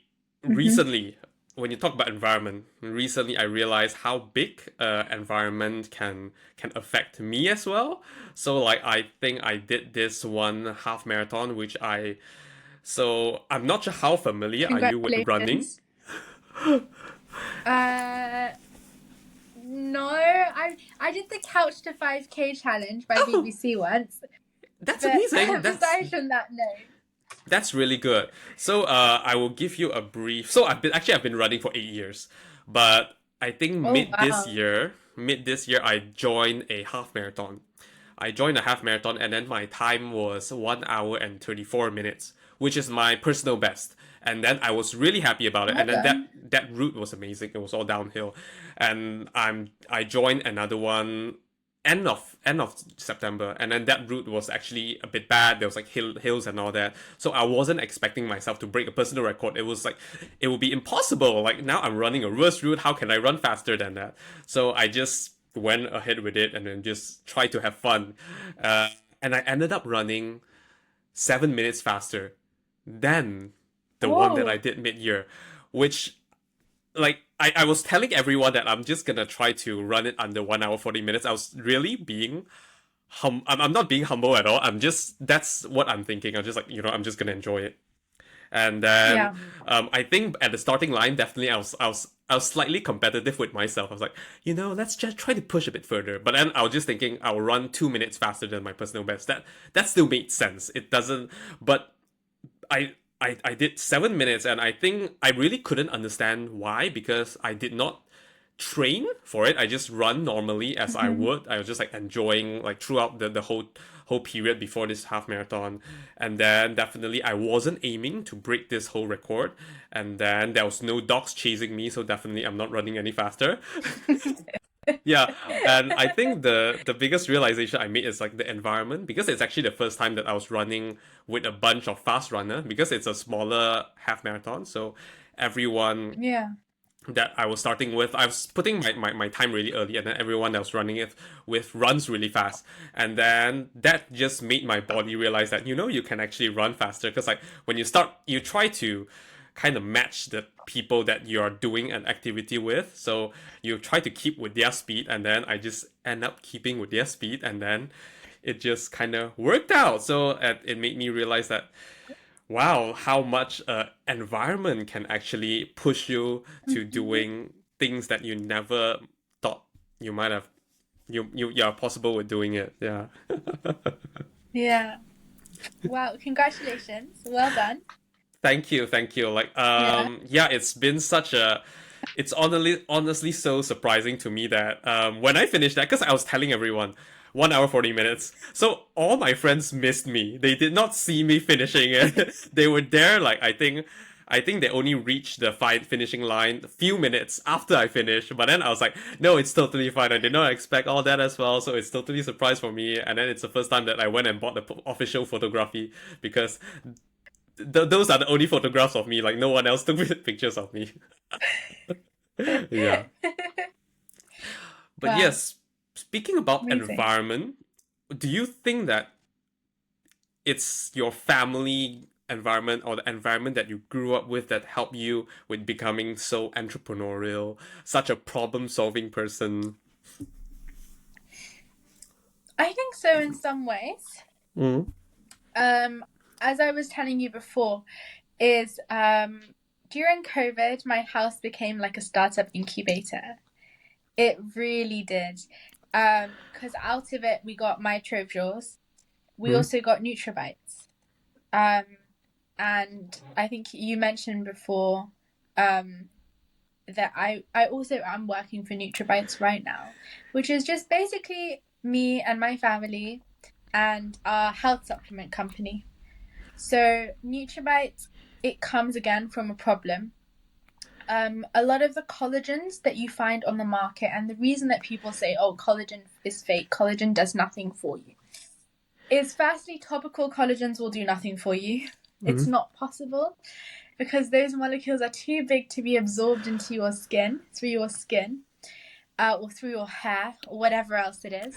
mhm. recently, when you talk about environment, recently I realized how big environment can affect me as well. So like I think I did this one half marathon, which so I'm not sure how familiar are you with running. Congratulations. Uh, no, I did the Couch to 5K challenge by Oh, BBC once, that's but amazing. aside from that, no. That's really good. So I will give you a brief. So I've been running for 8 years, but I think Oh wow. mid this year I joined a half marathon. I joined a half marathon, and then my time was 1 hour and 34 minutes, which is my personal best. And then I was really happy about it. Well And then done. that route was amazing. It was all downhill, and I joined another one end of September, and then that route was actually a bit bad. There was like hills and all that, so I wasn't expecting myself to break a personal record. It was like it would be impossible. Like now I'm running a reverse route. How can I run faster than that? So I just went ahead with it and then just tried to have fun, uh, and I ended up running 7 minutes faster than the one that I Oh, did mid year, which like I was telling everyone that I'm just gonna try to run it under 1 hour 40 minutes. I was really being I'm not being humble at all. I'm just that's what I'm thinking. I'm just like, I'm just gonna enjoy it. And then yeah. I think at the starting line, definitely I was slightly competitive with myself. I was like, let's just try to push a bit further. But then I was just thinking I'll run 2 minutes faster than my personal best. That still made sense. It doesn't, but I did 7 minutes, and I think I really couldn't understand why, because I did not train for it. I just run normally as I Hmm. would. I was just like enjoying like throughout the whole period before this half marathon. And then definitely I wasn't aiming to break this whole record. And then there was no dogs chasing me, so definitely I'm not running any faster. Yeah, and I think the biggest realization I made is like the environment, because it's actually the first time that I was running with a bunch of fast runner, because it's a smaller half marathon. So everyone Yeah. that I was starting with, I was putting my time really early, and then everyone that was running it with runs really fast. And then that just made my body realize that, you can actually run faster. Because, like, when you start, you try to kind of match the people that you are doing an activity with. So you try to keep with their speed, and then I just end up keeping with their speed, and then it just kind of worked out. So it made me realize that wow, how much environment can actually push you to Mhm. doing things that you never thought you might have you're possible with doing it. Yeah. Yeah. Wow, congratulations. Well done. Thank you, thank you. Like Yeah. yeah, it's honestly so surprising to me that when I finished that, because I was telling everyone 1 hour 40 minutes. So all my friends missed me. They did not see me finishing it. They were there like I think they only reached the finishing line a few minutes after I finished. But then I was like, no, it's totally fine. I did not expect all that as well, so it's totally a surprise for me. And then it's the first time that I went and bought the official photography, because those are the only photographs of me. Like no one else took pictures of me. Yeah. But Wow, yes, speaking about amazing. environment, do you think that it's your family environment or the environment that you grew up with that helped you with becoming so entrepreneurial, such a problem-solving person? I think so in some ways. Mm. Um, as I was telling you before, is during COVID, my house became like a startup incubator. It really did. Because out of it we got MyTrove Jewels. We Mm. also got NutriBytes. Um, and I think you mentioned before, um, that I also am working for NutriBytes right now, which is just basically me and my family and our health supplement company. So NutriBytes, it comes again from a problem. A lot of the collagens that you find on the market, and the reason that people say, oh, collagen is fake, collagen does nothing for you, is firstly, topical collagens will do nothing for you. It's not possible because those molecules are too big to be absorbed into your skin, through your skin, or through your hair, or whatever else it is.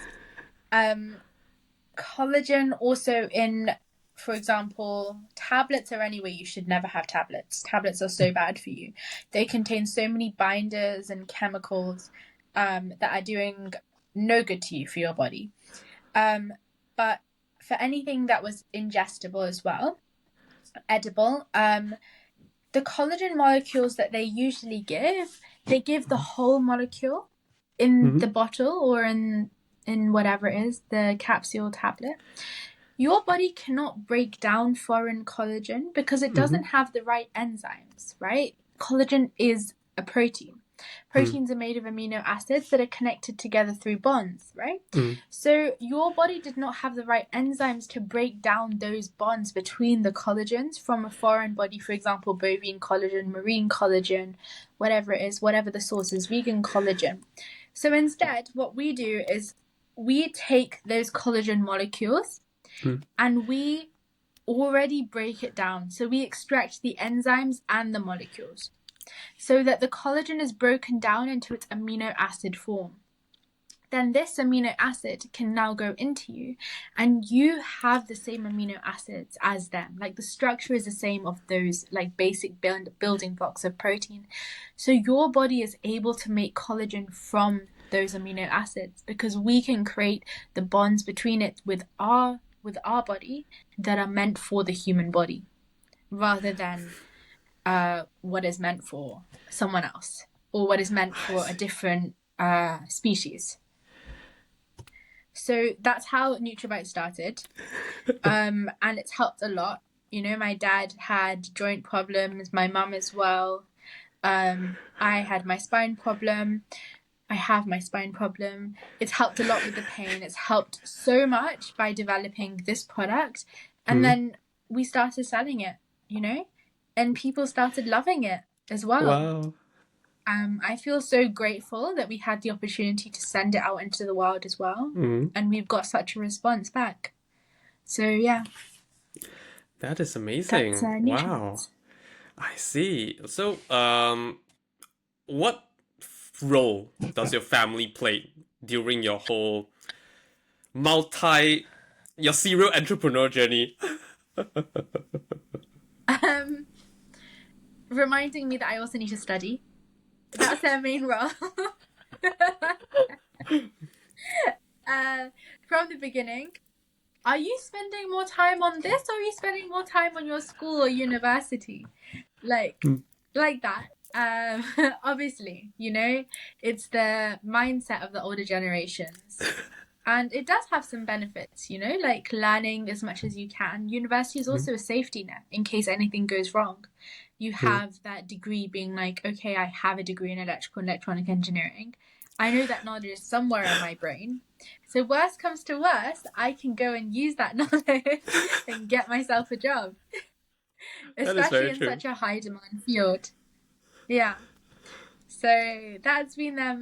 Collagen also in, for example, tablets, or anyway, you should never have tablets. Tablets are so bad for you. They contain so many binders and chemicals that are doing no good to you for your body. But for anything that was ingestible as well, edible, the collagen molecules that they usually give, they give the whole molecule in the bottle or in whatever it is, the capsule tablet. Your body cannot break down foreign collagen because it doesn't have the right enzymes, right? Collagen is a protein. Proteins are made of amino acids that are connected together through bonds, right? So your body did not have the right enzymes to break down those bonds between the collagens from a foreign body, for example, bovine collagen, marine collagen, whatever it is, whatever the source is, vegan collagen. So instead, what we do is we take those collagen molecules and we already break it down. So we extract the enzymes and the molecules so that the collagen is broken down into its amino acid form. Then this amino acid can now go into you and you have the same amino acids as them. Like the structure is the same of those like basic building blocks of protein. So your body is able to make collagen from those amino acids because we can create the bonds between it with our body that are meant for the human body rather than what is meant for someone else or what is meant for a different species. So that's how NutriBytes started, and it's helped a lot. You know, my dad had joint problems, my mum as well. I had my spine problem. I have my spine problem. It's helped a lot with the pain. It's helped so much by developing this product. And then we started selling it, you know, and people started loving it as well. Wow. I feel so grateful that we had the opportunity to send it out into the world as well. And we've got such a response back. So, yeah. That is amazing. That's wow. I see. So, what role does your family play during your whole your serial entrepreneur journey? Reminding me that I also need to study. That's their main role. From the beginning, are you spending more time on this or are you spending more time on your school or university? Like that. Obviously, you know, it's the mindset of the older generations. And it does have some benefits, you know, like learning as much as you can. University is also a safety net in case anything goes wrong. You have that degree being like, okay, I have a degree in electrical and electronic engineering. I know that knowledge is somewhere in my brain. So worst comes to worst, I can go and use that knowledge and get myself a job. Especially in such a high demand field. Yeah. So that's been their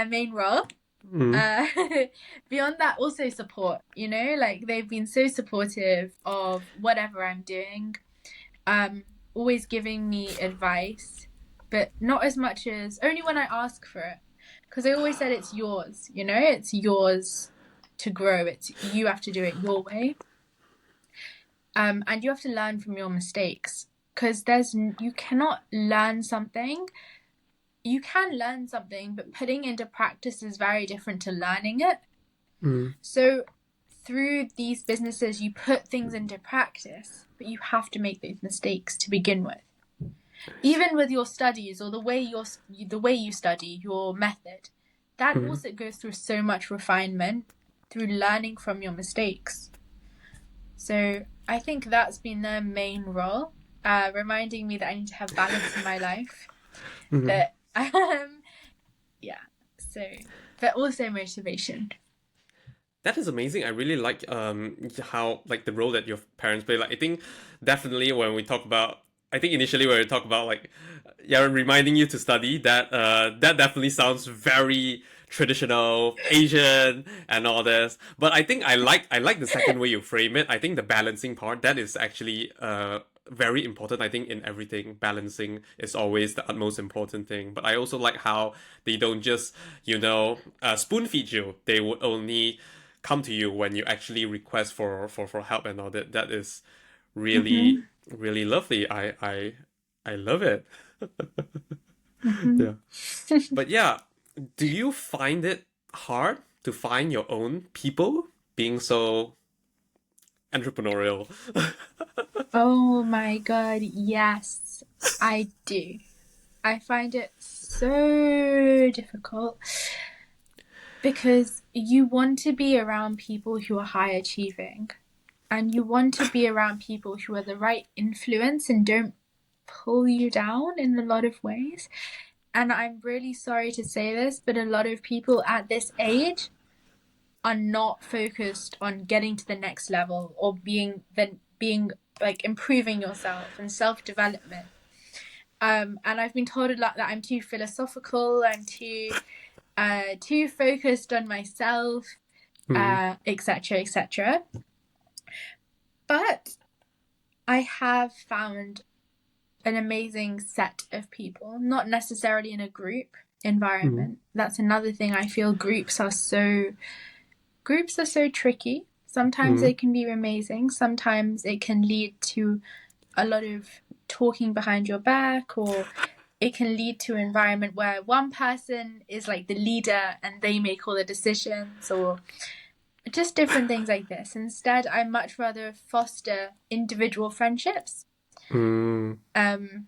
main role. Beyond that, also support, you know, like they've been so supportive of whatever I'm doing, always giving me advice, but not as much as only when I ask for it, because I always said it's yours, you know, it's yours to grow, you have to do it your way, and you have to learn from your mistakes, because you cannot learn something. You can learn something, but putting into practice is very different to learning it. So through these businesses, you put things into practice, but you have to make those mistakes to begin with. Even with your studies or the way you study, your method, that also goes through so much refinement through learning from your mistakes. So I think that's been their main role. reminding me that I need to have balance in my life. Mhm. But yeah, so but also motivation. That is amazing. I really like how like the role that your parents play. Like I think definitely when we talk about, I think initially when we talk about like yeah, reminding you to study, that definitely sounds very traditional Asian and all this. But I think I like the second way you frame it. I think the balancing part, that is actually very important. I think in everything, balancing is always the utmost important thing. But I also like how they don't just, spoon feed you. They would only come to you when you actually request for help and all that. That is really Hmm. really lovely. I love it. Hmm. Yeah. But yeah, do you find it hard to find your own people being so entrepreneurial? Oh my God, yes, I do. I find it so difficult because you want to be around people who are high achieving and you want to be around people who are the right influence and don't pull you down in a lot of ways. And I'm really sorry to say this, but a lot of people at this age are not focused on getting to the next level or being like improving yourself and self-development. And I've been told a lot that I'm too philosophical, I'm too focused on myself, Mm, etc., etc. But I have found an amazing set of people, not necessarily in a group mm, environment. That's another thing. I feel groups are so tricky. Sometimes they mm, can be amazing. Sometimes it can lead to a lot of talking behind your back, or it can lead to an environment where one person is like the leader and they make all the decisions, or just different things like this. Instead, I much rather foster individual friendships. mm, Um,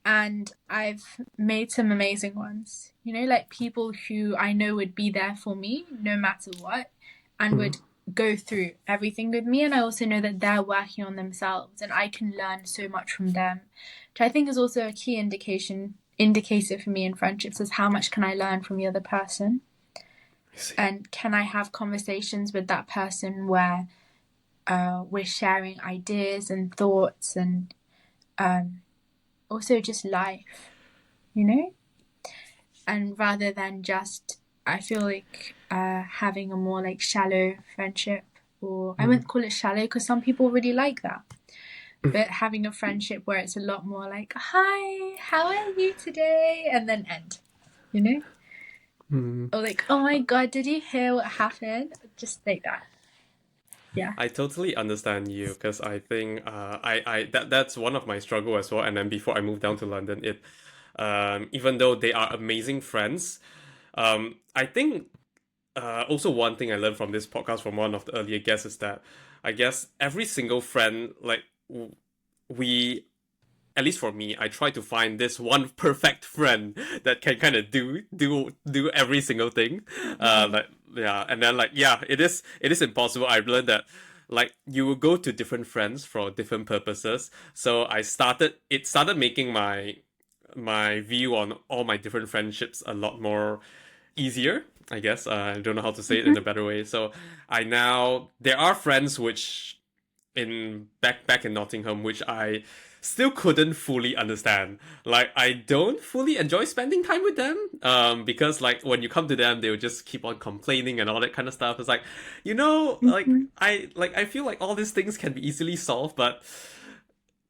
and I've made some amazing ones. Like people who I know would be there for me no matter what and mm. would go through everything with me. And I also know that they're working on themselves and I can learn so much from them, which I think is also a key indicator for me in friendships is how much can I learn from the other person I see. and can I have conversations with that person where we're sharing ideas and thoughts and um, also just life, you know? And rather than just, I feel like having a more like shallow friendship, or I Mm. wouldn't call it shallow because some people really like that, but having a friendship where it's a lot more like, hi, how are you today? And then end, you know? Mm. Or like, oh my God, did you hear what happened? Just like that. Yeah. I totally understand you because I think that's one of my struggle as well. And then before I moved down to London, even though they are amazing friends, I think also one thing I learned from this podcast from one of the earlier guests is that I guess every single friend, like we, at least for me, I try to find this one perfect friend that can kind of do every single thing. Right. Like yeah, and then like yeah, it is impossible. I've learned that like you will go to different friends for different purposes. So it started making my view on all my different friendships a lot more easier. I guess I don't know how to say it in a Mm-hmm. better way. So I now there are friends which in back in Nottingham, which I still couldn't fully understand. Like I don't fully enjoy spending time with them. Because like when you come to them, they will just keep on complaining and all that kind of stuff. It's like, like Mm-hmm. I feel like all these things can be easily solved, but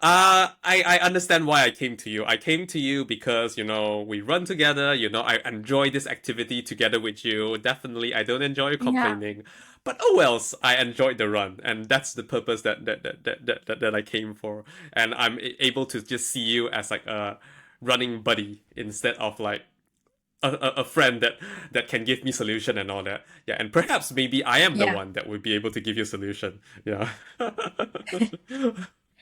I understand why I came to you. I came to you because we run together. I enjoy this activity together with you. Definitely, I don't enjoy Yeah. complaining, but oh wells, I enjoyed the run, and that's the purpose that I came for. And I'm able to just see you as like a running buddy instead of like a friend that can give me solution and all that. Yeah, and perhaps maybe I am the Yeah. one that would be able to give you solution. Yeah.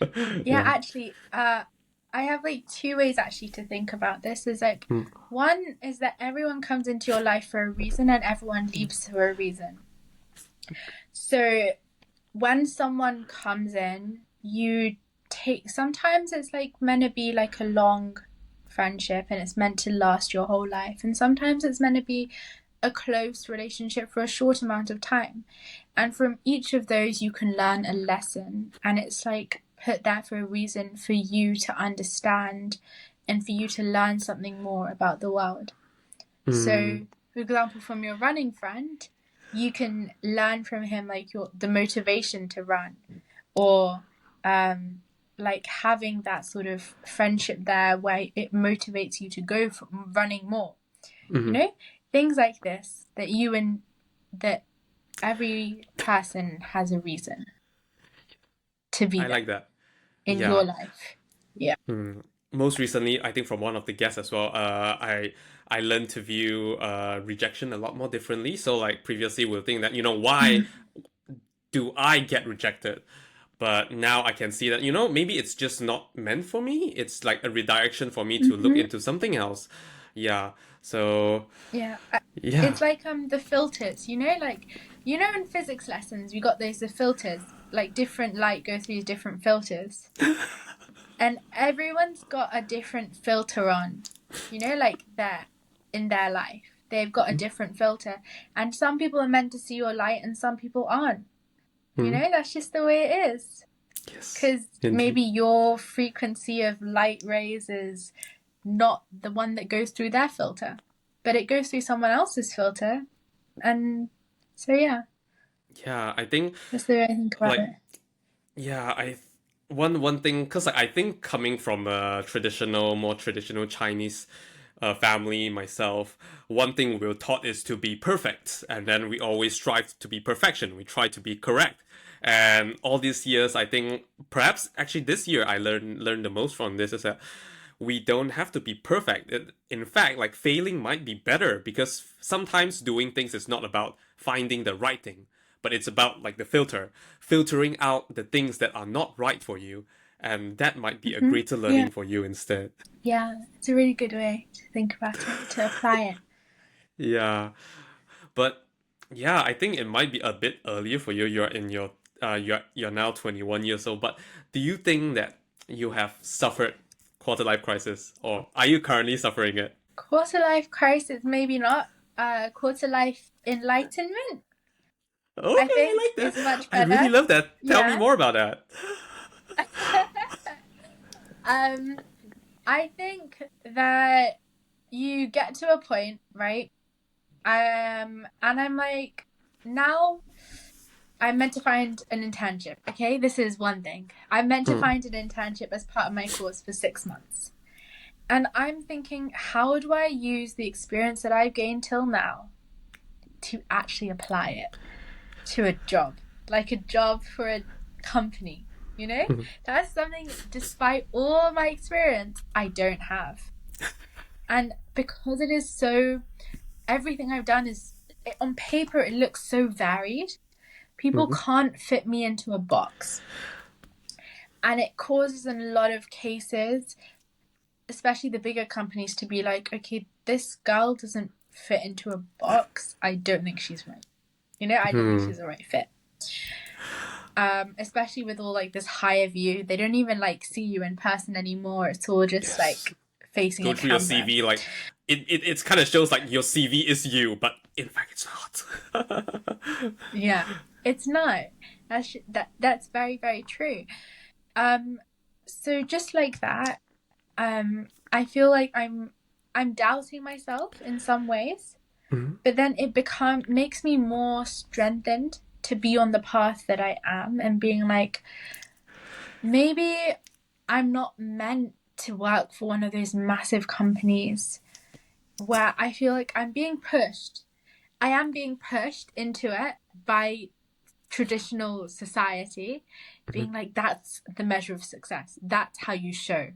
Yeah, Yeah. actually, I have like two ways actually to think about this. Is like Mm. one is that everyone comes into your life for a reason and everyone leaves for a reason. So when someone comes in, you sometimes it's like meant to be like a long friendship and it's meant to last your whole life, and sometimes it's meant to be a close relationship for a short amount of time. And from each of those you can learn a lesson, and it's like put there for a reason, for you to understand and for you to learn something more about the world. So for example, from your running friend, you can learn from him like the motivation to run, or like having that sort of friendship there where it motivates you to go for running more. You know, things like this, that every person has a reason to be I there like that. in Yeah. your life. Yeah. Most recently, I think from one of the guests as well, I learned to view rejection a lot more differently. So like previously, we'll think that, why do I get rejected? But now I can see that, maybe it's just not meant for me. It's like a redirection for me to look into something else. Yeah. So Yeah. yeah. It's like the filters, like in physics lessons we got the filters, like different light goes through different filters. And everyone's got a different filter on, like in their life. They've got a different filter. And some people are meant to see your light and some people aren't. That's just the way it is. Yes. Because maybe your frequency of light rays is not the one that goes through their filter, but it goes through someone else's filter. And so, yeah. Yeah, I think That's the way I think about it. Yeah, one thing, because I think coming from a more traditional Chinese family myself, one thing we were taught is to be perfect, and then we always strive to be perfection. We try to be correct, and all these years, I think perhaps actually this year I learned the most from this is that we don't have to be perfect. In fact, like failing might be better because sometimes doing things is not about finding the right thing, but it's about like the filtering out the things that are not right for you, and that might be a greater learning for you instead. Yeah, it's a really good way to think about it, to apply it. Yeah, but yeah, I think it might be a bit earlier for you. You're now 21 years old, but do you think that you have suffered quarter life crisis, or are you currently suffering it? Quarter life crisis, maybe not. Quarter life enlightenment, Okay, I I think, like is that. much I really better. love that. Tell me Yeah. more about that. I think that you get to a point, right? And I'm like, now I'm meant to find an internship. Okay, this is one thing. I'm meant to find an internship as part of my course for 6 months. And I'm thinking, how do I use the experience that I've gained till now to actually apply it to a job, like a job for a company? That's something, despite all my experience, I don't have. And because it is so, everything I've done is, on paper, it looks so varied. People can't fit me into a box. And it causes in a lot of cases, especially the bigger companies, to be like, okay, this girl doesn't fit into a box. I don't think she's right. I don't think she's the right fit. Especially with all like this higher view. They don't even like see you in person anymore. It's all just like facing Go a through your camera. CV, like it kind of shows like your CV is you, but in fact it's not. Yeah, it's not. That's very, very true. So just like that, I feel like I'm doubting myself in some ways, but then it makes me more strengthened to be on the path that I am, and being like, maybe I'm not meant to work for one of those massive companies where I feel like I'm being pushed. I am being pushed into it by traditional society, being like, that's the measure of success. That's how you show.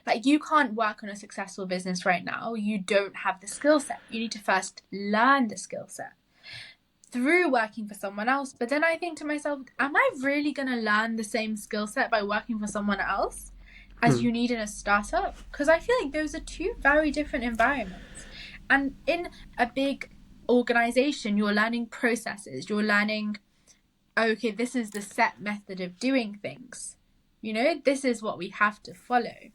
Like, you can't work on a successful business right now. You don't have the skill set. You need to first learn the skill set through working for someone else. But then I think to myself, am I really going to learn the same skill set by working for someone else as you need in a startup? Because I feel like those are two very different environments. And in a big organization, you're learning processes. You're learning, okay, this is the set method of doing things. this is what we have to follow.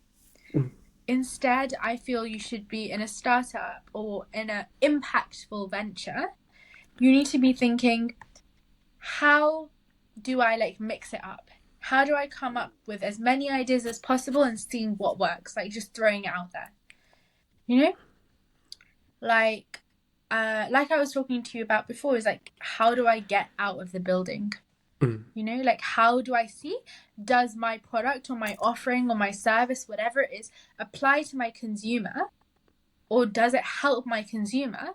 Mm. Instead, I feel you should be in a startup or in an impactful venture. You need to be thinking, how do I like mix it up? How do I come up with as many ideas as possible and seeing what works? Like just throwing it out there. Like I was talking to you about before, is like, how do I get out of the building? Mm. Like, how do I see, does my product or my offering or my service, whatever it is, apply to my consumer, or does it help my consumer?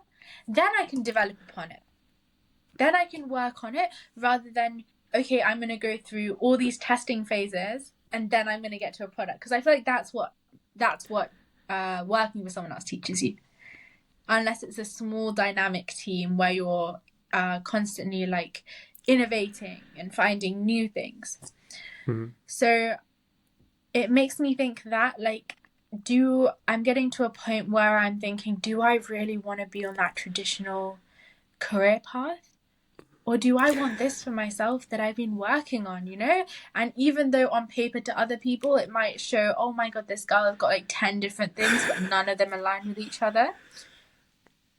Then I can develop upon it. Then I can work on it, rather than, okay, I'm going to go through all these testing phases and then I'm going to get to a product. Because I feel like that's what working with someone else teaches you. Unless it's a small dynamic team where you're constantly like innovating and finding new things. Mm. So it makes me think that, like, I'm getting to a point where I'm thinking, do I really want to be on that traditional career path? Or do I want this for myself that I've been working on, And even though on paper to other people it might show, oh my God, this girl has got like 10 different things, but none of them align with each other.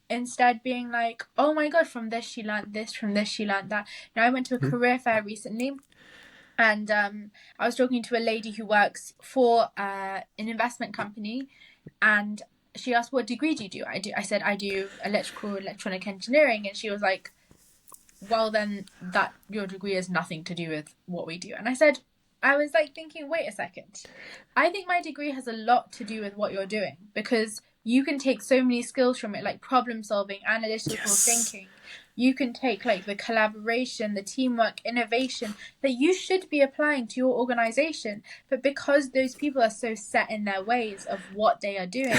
Instead being like, oh my God, from this she learned this, from this she learned that. I went to a career fair recently, and I was talking to a lady who works for an investment company, and she asked, what degree do you do? I said, I do electronic engineering. And she was like, well, then that your degree has nothing to do with what we do. And I was like thinking, wait a second. I think my degree has a lot to do with what you're doing, because you can take so many skills from it, like problem solving, analytical thinking. You can take like the collaboration, the teamwork, innovation that you should be applying to your organization. But because those people are so set in their ways of what they are doing,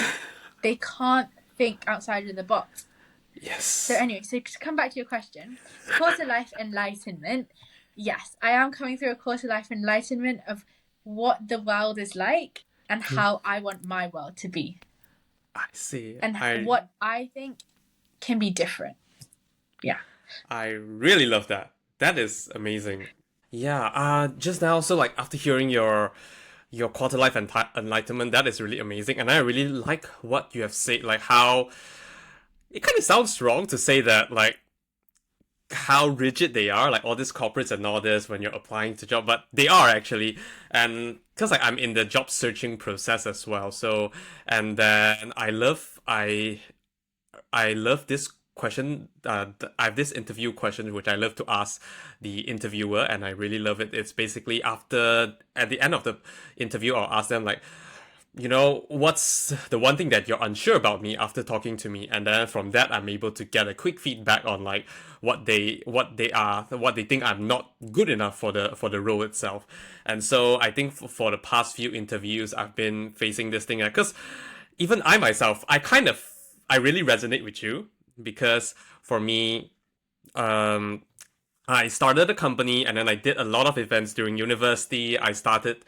they can't think outside of the box. Yes. So anyway, so to come back to your question, quarter life enlightenment. Yes, I am coming through a quarter life enlightenment of what the world is like and how I want my world to be. I see. And what I think can be different. Yeah. I really love that. That is amazing. Yeah, just now, so like after hearing your quarter life enlightenment, that is really amazing. And I really like what you have said, like how it kind of sounds wrong to say that, like, how rigid they are, like all these corporates and all this when you're applying to job, but they are actually. And because like I'm in the job searching process as well, so and then I love this question. I have this interview question which I love to ask the interviewer, and I really love it. It's basically at the end of the interview, I'll ask them like, what's the one thing that you're unsure about me after talking to me? And then from that, I'm able to get a quick feedback on like what they think I'm not good enough for the role itself. And so I think for the past few interviews, I've been facing this thing because even I myself, I really resonate with you, because for me, I started a company and then I did a lot of events during university. I started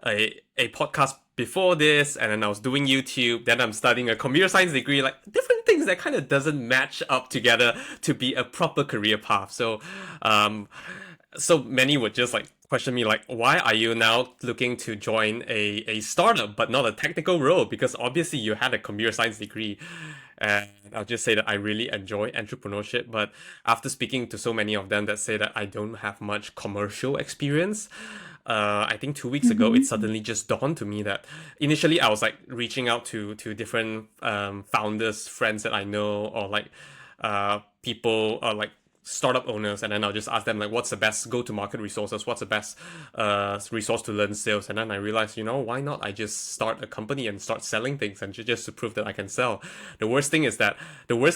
a podcast before this, and then I was doing YouTube. Then I'm studying a computer science degree, like different things that kind of doesn't match up together to be a proper career path. So many would just like question me like, why are you now looking to join a startup but not a technical role? Because obviously you had a computer science degree. And I'll just say that I really enjoy entrepreneurship, but after speaking to so many of them that say that I don't have much commercial experience, I think 2 weeks ago, it suddenly just dawned to me that initially I was like reaching out to different founders, friends that I know, or like people, or like startup owners, and then I'll just ask them like, what's the best go-to-market resources? What's the best resource to learn sales? And then I realized, why not I just start a company and start selling things, and just to prove that I can sell. The worst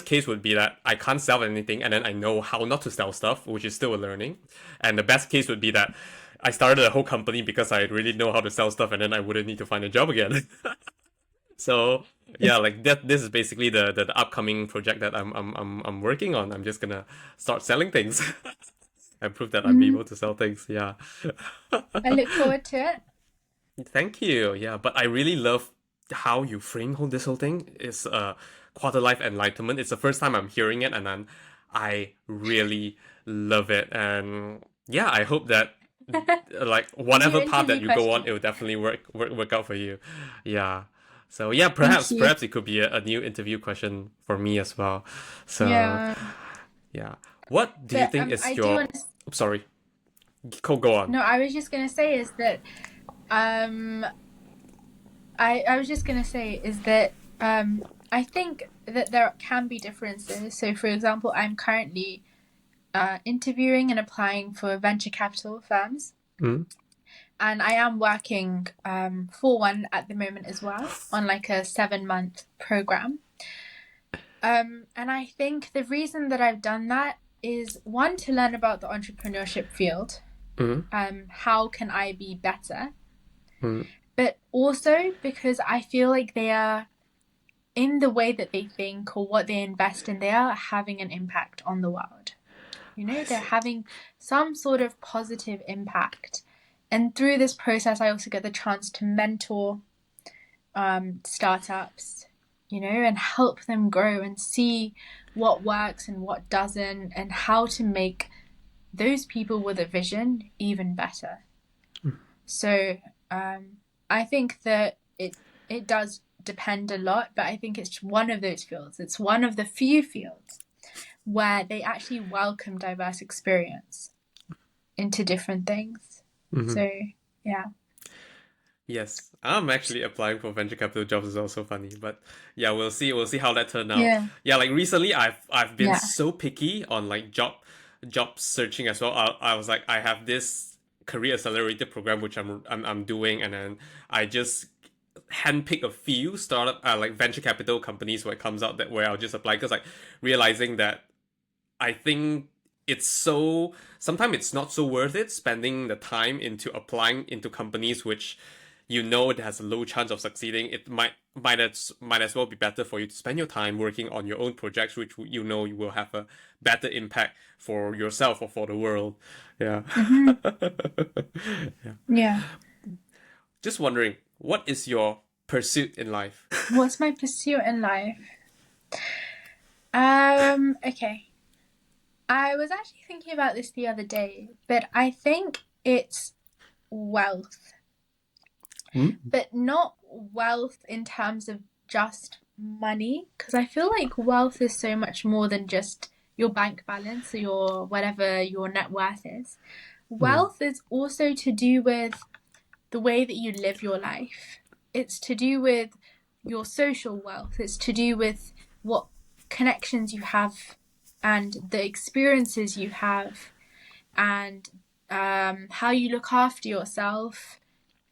case would be that I can't sell anything, and then I know how not to sell stuff, which is still a learning. And the best case would be that I started a whole company because I really know how to sell stuff, and then I wouldn't need to find a job again. So yeah, like that. This is basically the upcoming project that I'm working on. I'm just gonna start selling things and prove that I'm able to sell things. Yeah. I look forward to it. Thank you. Yeah, but I really love how you frame this whole thing. It's quarter life enlightenment. It's the first time I'm hearing it, and I really love it. And yeah, I hope that like A new whatever path that interview you go on, question. it will definitely work out for you. Yeah. So yeah, Thank perhaps you. perhaps it could be a new interview question for me as well. So Yeah. yeah, what do you But think I is do your? want to. Sorry, go on. No, I was just gonna say is that um I was just gonna say is that I think that there can be differences. So, for example, I'm currently interviewing and applying for venture capital firms, Mm, and I am working for one at the moment as well on like a 7 month program. And I think the reason that I've done that is one, to learn about the entrepreneurship field. mm, How can I be better? mm. But also because I feel like they are, in the way that they think or what they invest in, they are having an impact on the world. You know, I they're see. having some sort of positive impact. And through this process, I also get the chance to mentor startups, you know, and help them grow and see what works and what doesn't, and how to make those people with a vision even better. So I think that it does depend a lot, but I think it's one of those fields. It's one of the few fields where they actually welcome diverse experience into different things. Mm-hmm. So yeah, Yes, I'm actually applying for venture capital jobs. Is also funny, but yeah, we'll see. We'll see how that turn out. yeah, Yeah, like recently, I've been yeah, so picky on like job searching as well. I was like, I have this career accelerator program which I'm doing, and then I just handpick a few startup like venture capital companies where it comes out that where I'll just apply because like realizing that I think it's so sometimes it's not so worth it spending the time into applying into companies which you know it has a low chance of succeeding. It might as well be better for you to spend your time working on your own projects, which you know you will have a better impact for yourself or for the world. Yeah. mm-hmm. Yeah. Yeah. Just wondering, what is your pursuit in life? What's my pursuit in life? Okay. I was actually thinking about this the other day, but I think it's wealth, Hmm? but not wealth in terms of just money, because I feel like wealth is so much more than just your bank balance or your whatever your net worth is. Hmm. Wealth is also to do with the way that you live your life. It's to do with your social wealth. It's to do with what connections you have and the experiences you have, and how you look after yourself,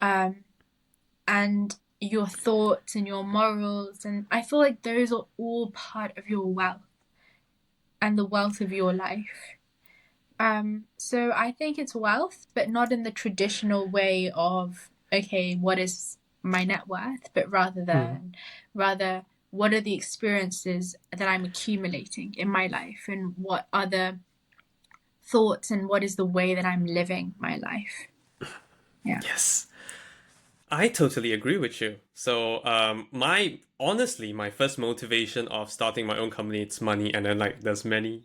um, and your thoughts and your morals. And I feel like those are all part of your wealth and the wealth of your life. So I think it's wealth, but not in the traditional way of, okay, what is my net worth, but Hmm. rather what are the experiences that I'm accumulating in my life, and what are the thoughts, and what is the way that I'm living my life. Yeah. Yes. I totally agree with you. So, my honestly, my first motivation of starting my own company, it's money, and then like there's many,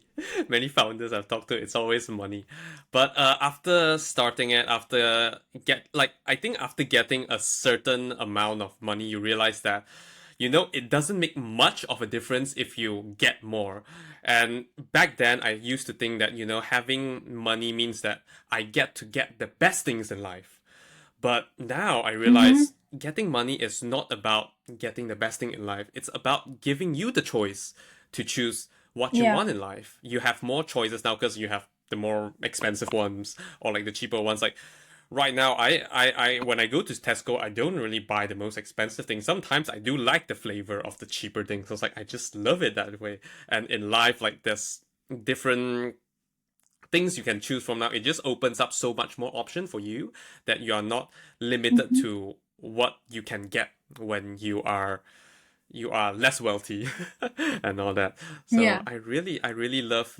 many founders I've talked to, it's always money. But after starting it, I think after getting a certain amount of money, you realize that, it doesn't make much of a difference if you get more. And back then, I used to think that having money means that I get to get the best things in life. But now I Mm-hmm. realize getting money is not about getting the best thing in life. It's about giving you the choice to choose what you Yeah. want in life. You have more choices now because you have the more expensive ones or like the cheaper ones. Like right now, I when I go to Tesco, I don't really buy the most expensive things. Sometimes I do like the flavor of the cheaper things. So it's like I just love it that way. And in life, like there's different things you can choose from now. It just opens up so much more option for you that you are not limited Mm-hmm. to what you can get when you are less wealthy and all that. So Yeah. I really love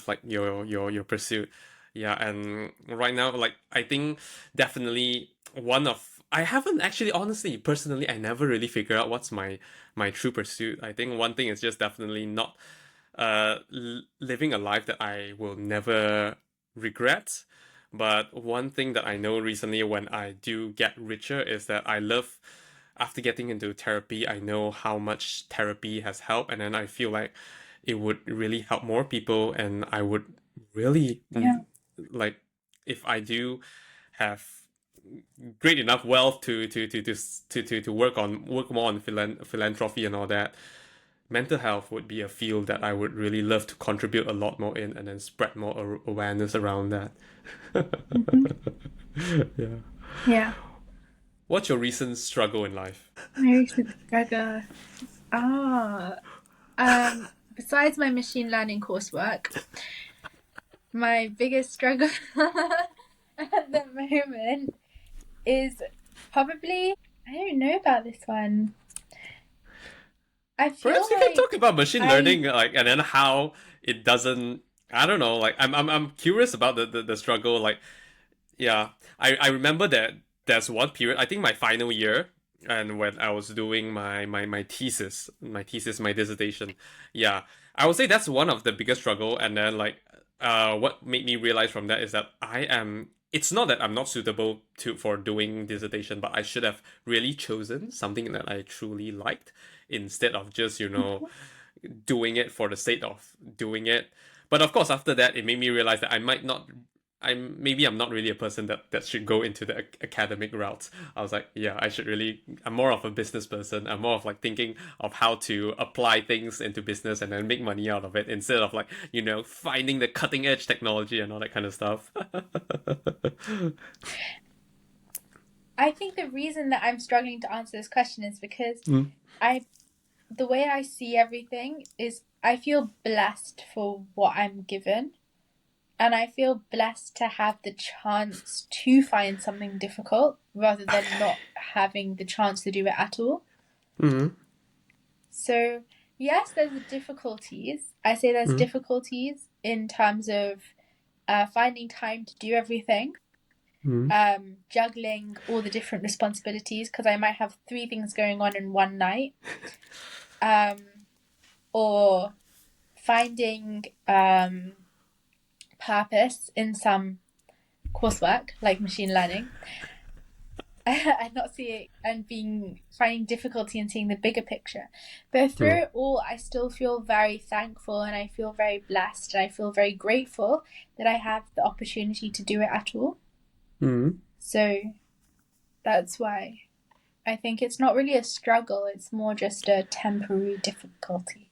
like your pursuit. Yeah, and right now, like I think definitely one of I haven't actually honestly personally I never really figure out what's my true pursuit. I think one thing is just definitely not living a life that I will never regret. But one thing that I know recently when I do get richer is that I love, after getting into therapy, I know how much therapy has helped, and then I feel like it would really help more people, and I would really Yeah. like, if I do have great enough wealth to work more on philanthropy and all that, mental health would be a field that I would really love to contribute a lot more in, and then spread more awareness around that. Hmm. Yeah. Yeah. What's your recent struggle in life? My recent struggle. Ah. Besides my machine learning coursework, my biggest struggle at the moment is probably, I don't know about this one. I feel Perhaps we can talk like about machine I learning, like, and then how it doesn't. I don't know. Like, I'm curious about the struggle. Like, yeah, I remember that there's one period. I think my final year, and when I was doing my dissertation. Yeah, I would say that's one of the biggest struggle. And then like, what made me realize from that is that I am. It's not that I'm not suitable to for doing dissertation, but I should have really chosen something that I truly liked instead of just doing it for the sake of doing it. But of course, after that, it made me realize that I might not. I'm not really a person that should go into the academic route. I was like, yeah, I should really. I'm more of a business person. I'm more of like thinking of how to apply things into business and then make money out of it instead of like finding the cutting edge technology and all that kind of stuff. I think the reason that I'm struggling to answer this question is because Mm. I the way I see everything is I feel blessed for what I'm given. And I feel blessed to have the chance to find something difficult rather than Okay. not having the chance to do it at all. Mm-hmm. So, yes, there's difficulties. I say there's Mm-hmm. difficulties in terms of finding time to do everything, juggling all the different responsibilities because I might have three things going on in one night, um, or finding purpose in some coursework like machine learning. And not seeing and being finding difficulty in seeing the bigger picture. But through Mm-hmm. it all, I still feel very thankful and I feel very blessed and I feel very grateful that I have the opportunity to do it at all. Mm-hmm. So that's why I think it's not really a struggle, it's more just a temporary difficulty.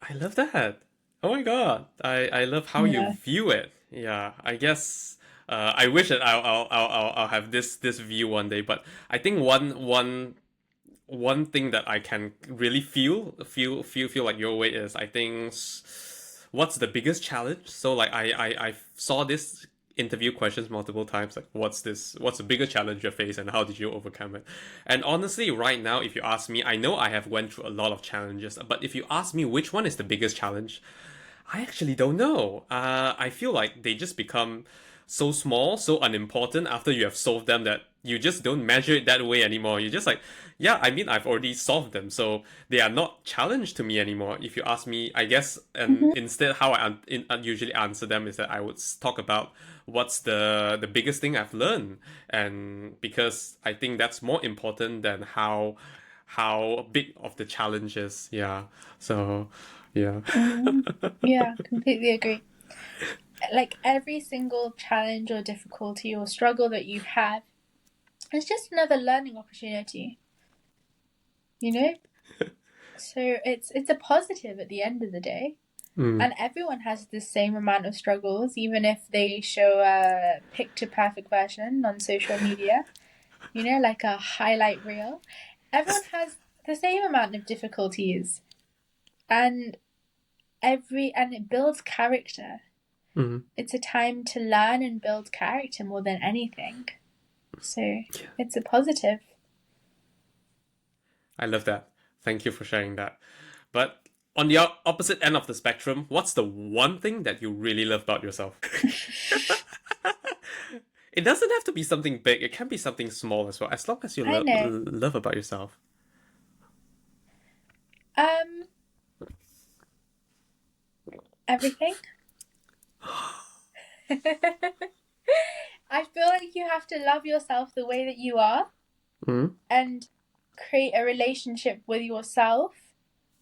I love that. Oh my god, I love how you Yeah. view it. Yeah, I guess I wish that I'll have this view one day. But I think one thing that I can really feel like your way is, I think, what's the biggest challenge. So like I saw this interview questions multiple times, like what's the biggest challenge you face and how did you overcome it. And honestly, right now, if you ask me, I know I have went through a lot of challenges, but if you ask me which one is the biggest challenge, I actually don't know. I feel like they just become so small, so unimportant after you have solved them, that you just don't measure it that way anymore. You're just like, yeah, I mean, I've already solved them, so they are not challenged to me anymore. If you ask me, I guess, and Mm-hmm. instead, how I usually answer them is that I would talk about what's the biggest thing I've learned, and because I think that's more important than how big of the challenge is. Yeah. So, yeah. Mm-hmm. Yeah, completely agree. Like every single challenge or difficulty or struggle that you have, it's just another learning opportunity, you know? So it's a positive at the end of the day. Mm. And everyone has the same amount of struggles, even if they show a picture perfect version on social media, like a highlight reel. Everyone has the same amount of difficulties. And and it builds character. Mm. It's a time to learn and build character more than anything. So it's a positive. I love that. Thank you for sharing that. But on the opposite end of the spectrum, what's the one thing that you really love about yourself? It doesn't have to be something big. It can be something small as well, as long as you I know. love about yourself. Um, Everything. I feel like you have to love yourself the way that you are Mm, and create a relationship with yourself.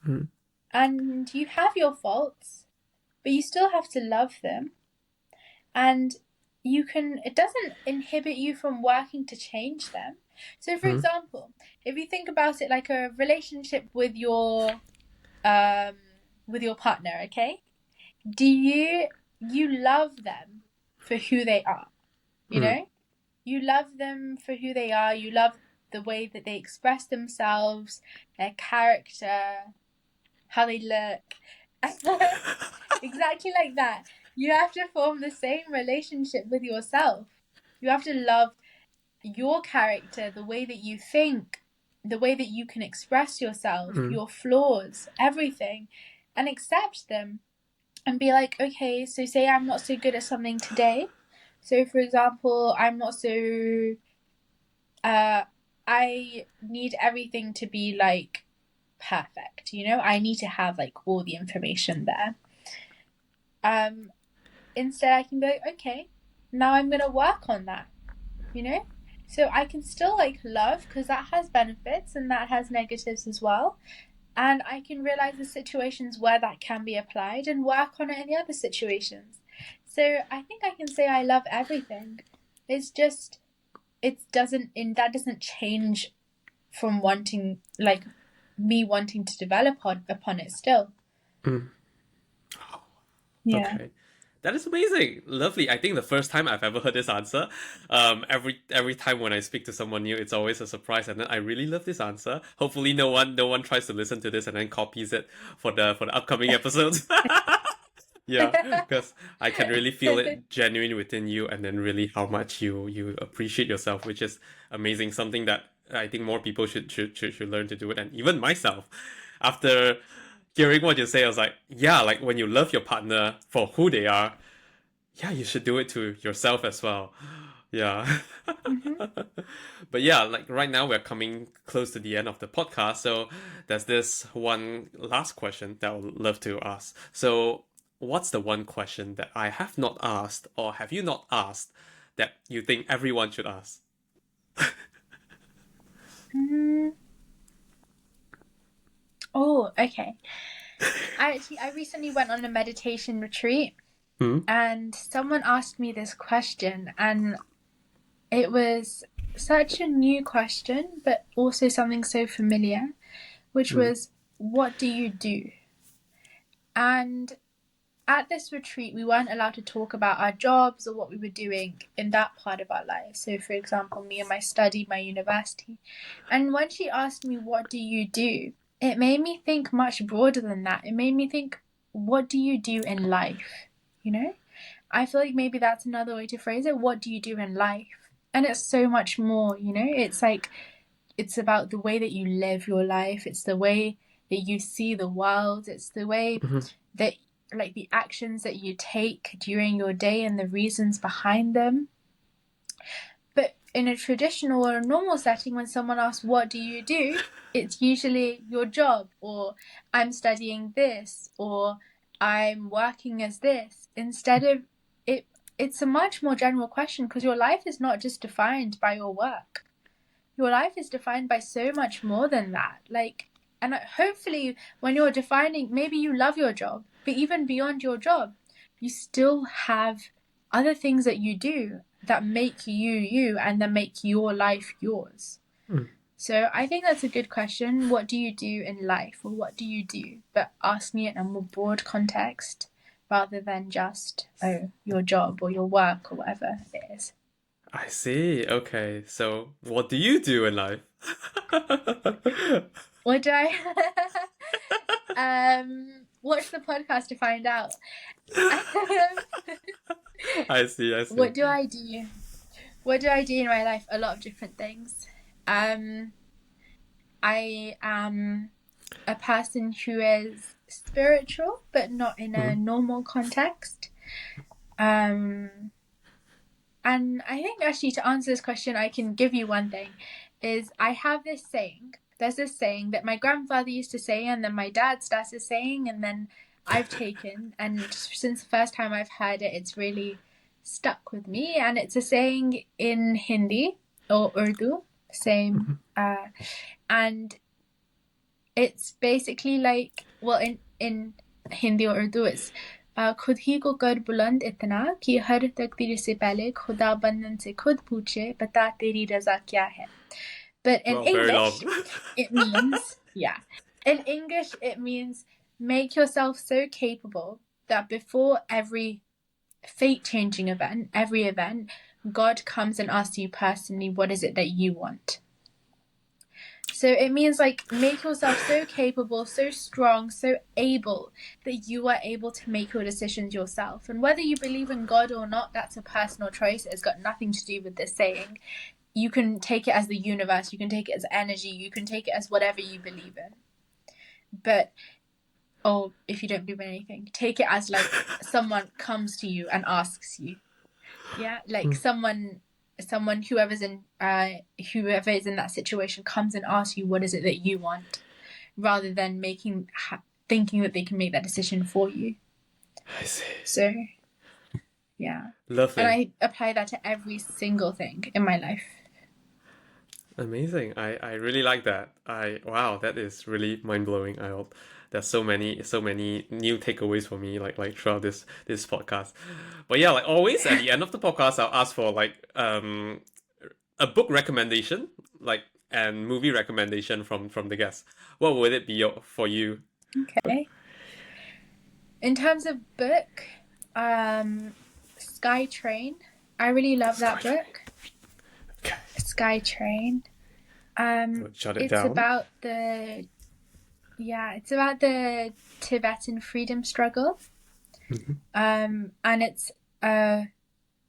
mm, And you have your faults, but you still have to love them. And it doesn't inhibit you from working to change them. So, for mm, example, if you think about it like a relationship um with your partner, okay? Do you love them for who they are, you mm. know? You love them for who they are. You love the way that they express themselves, their character, how they look. Exactly like that. You have to form the same relationship with yourself. You have to love your character, the way that you think, the way that you can express yourself, Mm, your flaws, everything, and accept them and be like, okay, so say I'm not so good at something today. So, for example, I'm not so. I need everything to be like perfect, you know? I need to have like all the information there. Um, Instead, I can be like, okay, now I'm gonna work on that, you know? So I can still like love because that has benefits and that has negatives as well. And I can realize the situations where that can be applied and work on it in the other situations. So I think I can say I love everything. It's just that doesn't change from wanting like me wanting to develop upon it still. mm. Yeah. Okay. That is amazing. Lovely. I think the first time I've ever heard this answer. Every time when I speak to someone new, it's always a surprise, and then I really love this answer. Hopefully, no one tries to listen to this and then copies it for the upcoming episodes. Yeah, because I can really feel it genuine within you, and then really how much you appreciate yourself, which is amazing. Something that I think more people should learn to do it, and even myself. After hearing what you say, I was like, yeah, like when you love your partner for who they are, yeah, you should do it to yourself as well. Yeah. Hmm. But yeah, like right now we're coming close to the end of the podcast. So there's this one last question that I would love to ask. So what's the one question that I have not asked or have you not asked that you think everyone should ask? Mm. Oh, okay. I recently went on a meditation retreat Hmm? and someone asked me this question and it was such a new question but also something so familiar, which Hmm. was what do you do? And at this retreat, we weren't allowed to talk about our jobs or what we were doing in that part of our life. So, for example, me and my study, my university. And when she asked me, what do you do? It made me think much broader than that. It made me think, what do you do in life? You know? I feel like maybe that's another way to phrase it. What do you do in life? And it's so much more, you know? It's like, it's about the way that you live your life, it's the way that you see the world, it's the way Hmm. that like the actions that you take during your day and the reasons behind them. But in a traditional or a normal setting, when someone asks, what do you do? It's usually your job, or I'm studying this, or I'm working as this. Instead of it, it's a much more general question because your life is not just defined by your work. Your life is defined by so much more than that. Like, and hopefully, when you're defining, maybe you love your job, but even beyond your job, you still have other things that you do that make you you and that make your life yours. Hmm. So I think that's a good question. What do you do in life, or what do you do? But asking it in a more broad context rather than just, oh, your job or your work or whatever it is. I see. Okay. So what do you do in life? What do I watch the podcast to find out. I see, I see. What do I do? What do I do in my life? A lot of different things. Um, I am a person who is spiritual, but not in a Mhm. normal context. Um, and I think actually to answer this question, I can give you one thing. Is I have this saying. There's this saying that my grandfather used to say, and then my dad started saying, and then I've taken. And since the first time I've heard it, it's really stuck with me, and it's a saying in Hindi or Urdu, same, and it's basically like, well, in Hindi or Urdu, it's खुद ही को कर बुलंद इतना कि हर तकदीर से पहले खुदा बंदन से खुद पूछे बता तेरी रजा क्या है. But in Well, very long. English, it means, yeah, in English, it means make yourself so capable that before every fate-changing event, every event, God comes and asks you personally, what is it that you want? So it means like make yourself so capable, so strong, so able that you are able to make your decisions yourself. And whether you believe in God or not, that's a personal choice. It's got nothing to do with this saying. You can take it as the universe, you can take it as energy, you can take it as whatever you believe in. But, or if you don't believe in anything, take it as like someone comes to you and asks you. Yeah, like someone whoever is in that situation comes and asks you what is it that you want, rather than thinking that they can make that decision for you. I see. So yeah, Lovely. and I apply that to every single thing in my life. Amazing. I really like that. Wow, that is really mind-blowing. There's so many new takeaways for me like throughout this podcast. But yeah, like always at the end of the podcast I'll ask for like a book recommendation, like, and movie recommendation from the guests. What would it be for you? Okay. In terms of book, Sky Train. I really love that book. Okay. Sky Train. Shut it it's down. about the Tibetan freedom struggle. And it's a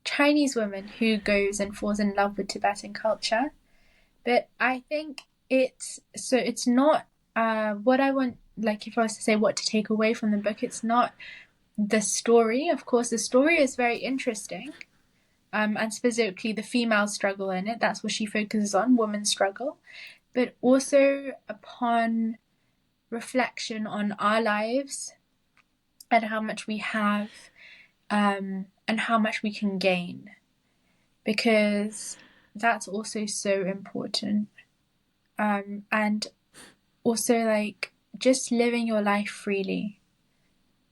Chinese woman who goes and falls in love with Tibetan culture. But I think it's not what I want, like if I was to say what to take away from the book, it's not the story. Of course, the story is very interesting. And specifically the female struggle in it. That's what she focuses on, women's struggle. But also upon reflection on our lives and how much we have and how much we can gain. Because that's also so important. And also like just living your life freely.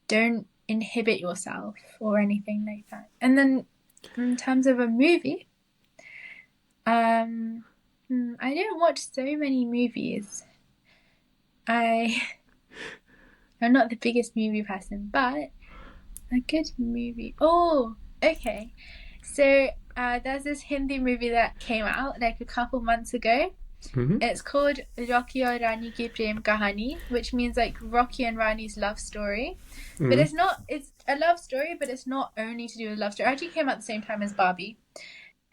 Don't inhibit yourself or anything like that. And then in terms of a movie, I don't watch so many movies. I'm not the biggest movie person, but a good movie. Oh, okay. So there's this Hindi movie that came out like a couple months ago. It's called Rocky aur Rani ki Prem Kahani, which means like Rocky and Rani's love story. But it's a love story, but it's not only to do with love story. It actually came out at the same time as Barbie.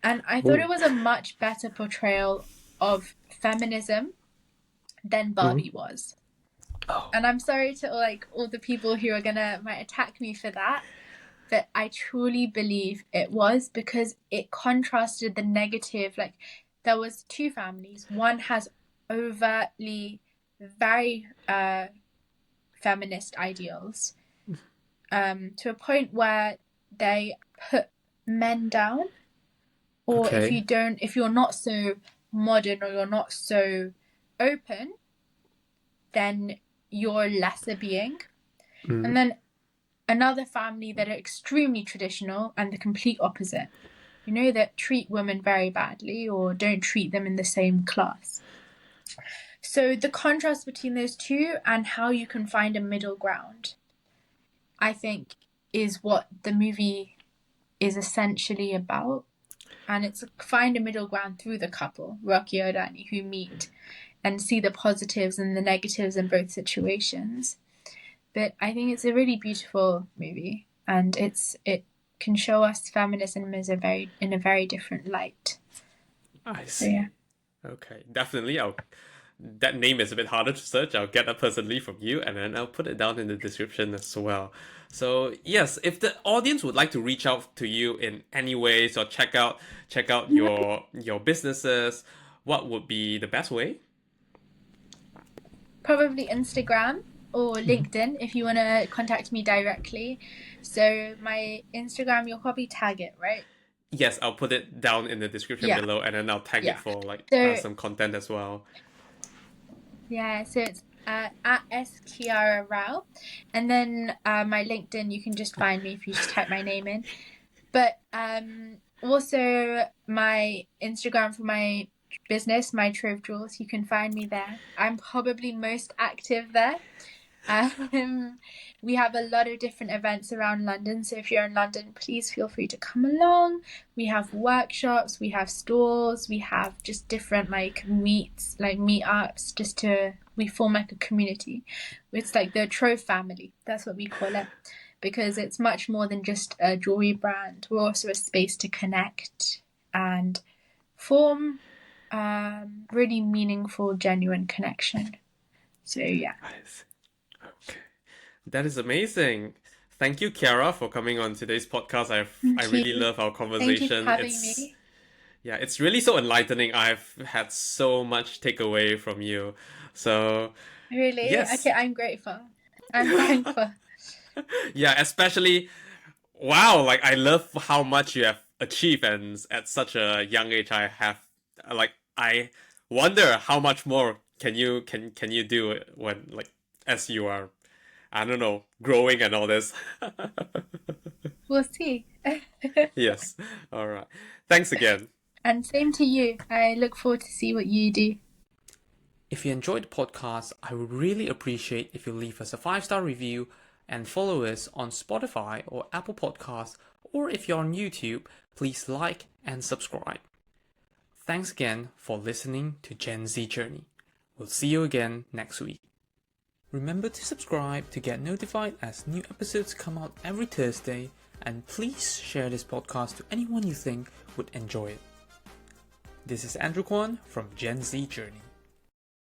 And I thought it was a much better portrayal of feminism than Barbie was. Oh. And I'm sorry to like all the people who might attack me for that, but I truly believe it was, because it contrasted the negative. Like there was two families. One has overtly very feminist ideals, to a point where they put men down. Or Okay. if you're not so modern or you're not so open, then you're a lesser being. And then another family that are extremely traditional and the complete opposite. That treat women very badly or don't treat them in the same class. So the contrast between those two and how you can find a middle ground, I think, is what the movie is essentially about. And it's find a middle ground through the couple, Rocky and Rani, who meet and see the positives and the negatives in both situations. But I think it's a really beautiful movie, and it can show us feminism in a very different light. I see. So, yeah. Okay, definitely. That name is a bit harder to search. I'll get that personally from you, and then I'll put it down in the description as well. So yes, if the audience would like to reach out to you in any ways or check out your businesses, what would be the best way? Probably Instagram. or LinkedIn if you want to contact me directly. So my Instagram, you'll probably tag it, right? Yes, I'll put it down in the description Yeah, below, and then I'll tag it yeah. for like So some content as well. yeah, so it's at Kiara Rao, and then my LinkedIn, you can just find me if you just type my name in. But also my Instagram for my business, MyTrove Jewels, you can find me there. I'm probably most active there. We have a lot of different events around London, so if you're in London, please feel free to come along. We have workshops, we have stalls, we have just different like meetups, we form like a community. It's like the Trove family, that's what we call it, because it's much more than just a jewelry brand. We're also a space to connect and form really meaningful, genuine connection. So yeah. Nice. Okay. That is amazing. Thank you, Kiara, for coming on today's podcast. I Thank really you. love our Thank you for conversation. having me. It's really so enlightening. I've had so much takeaway from you. So Really? yes. Okay, I'm grateful. I'm thankful. Yeah, especially wow, like I love how much you have achieved, and at such a young age I wonder how much more can you do when like as you are, I don't know, growing and all this. We'll see. Yes. All right. Thanks again. And same to you. I look forward to see what you do. If you enjoyed the podcast, I would really appreciate if you leave us a 5-star review and follow us on Spotify or Apple Podcasts, or if you're on YouTube, please like and subscribe. Thanks again for listening to Gen Z Journey. We'll see you again next week. Remember to subscribe to get notified as new episodes come out every Thursday, and please share this podcast to anyone you think would enjoy it. This is Andrew Kwan from Gen Z Journey.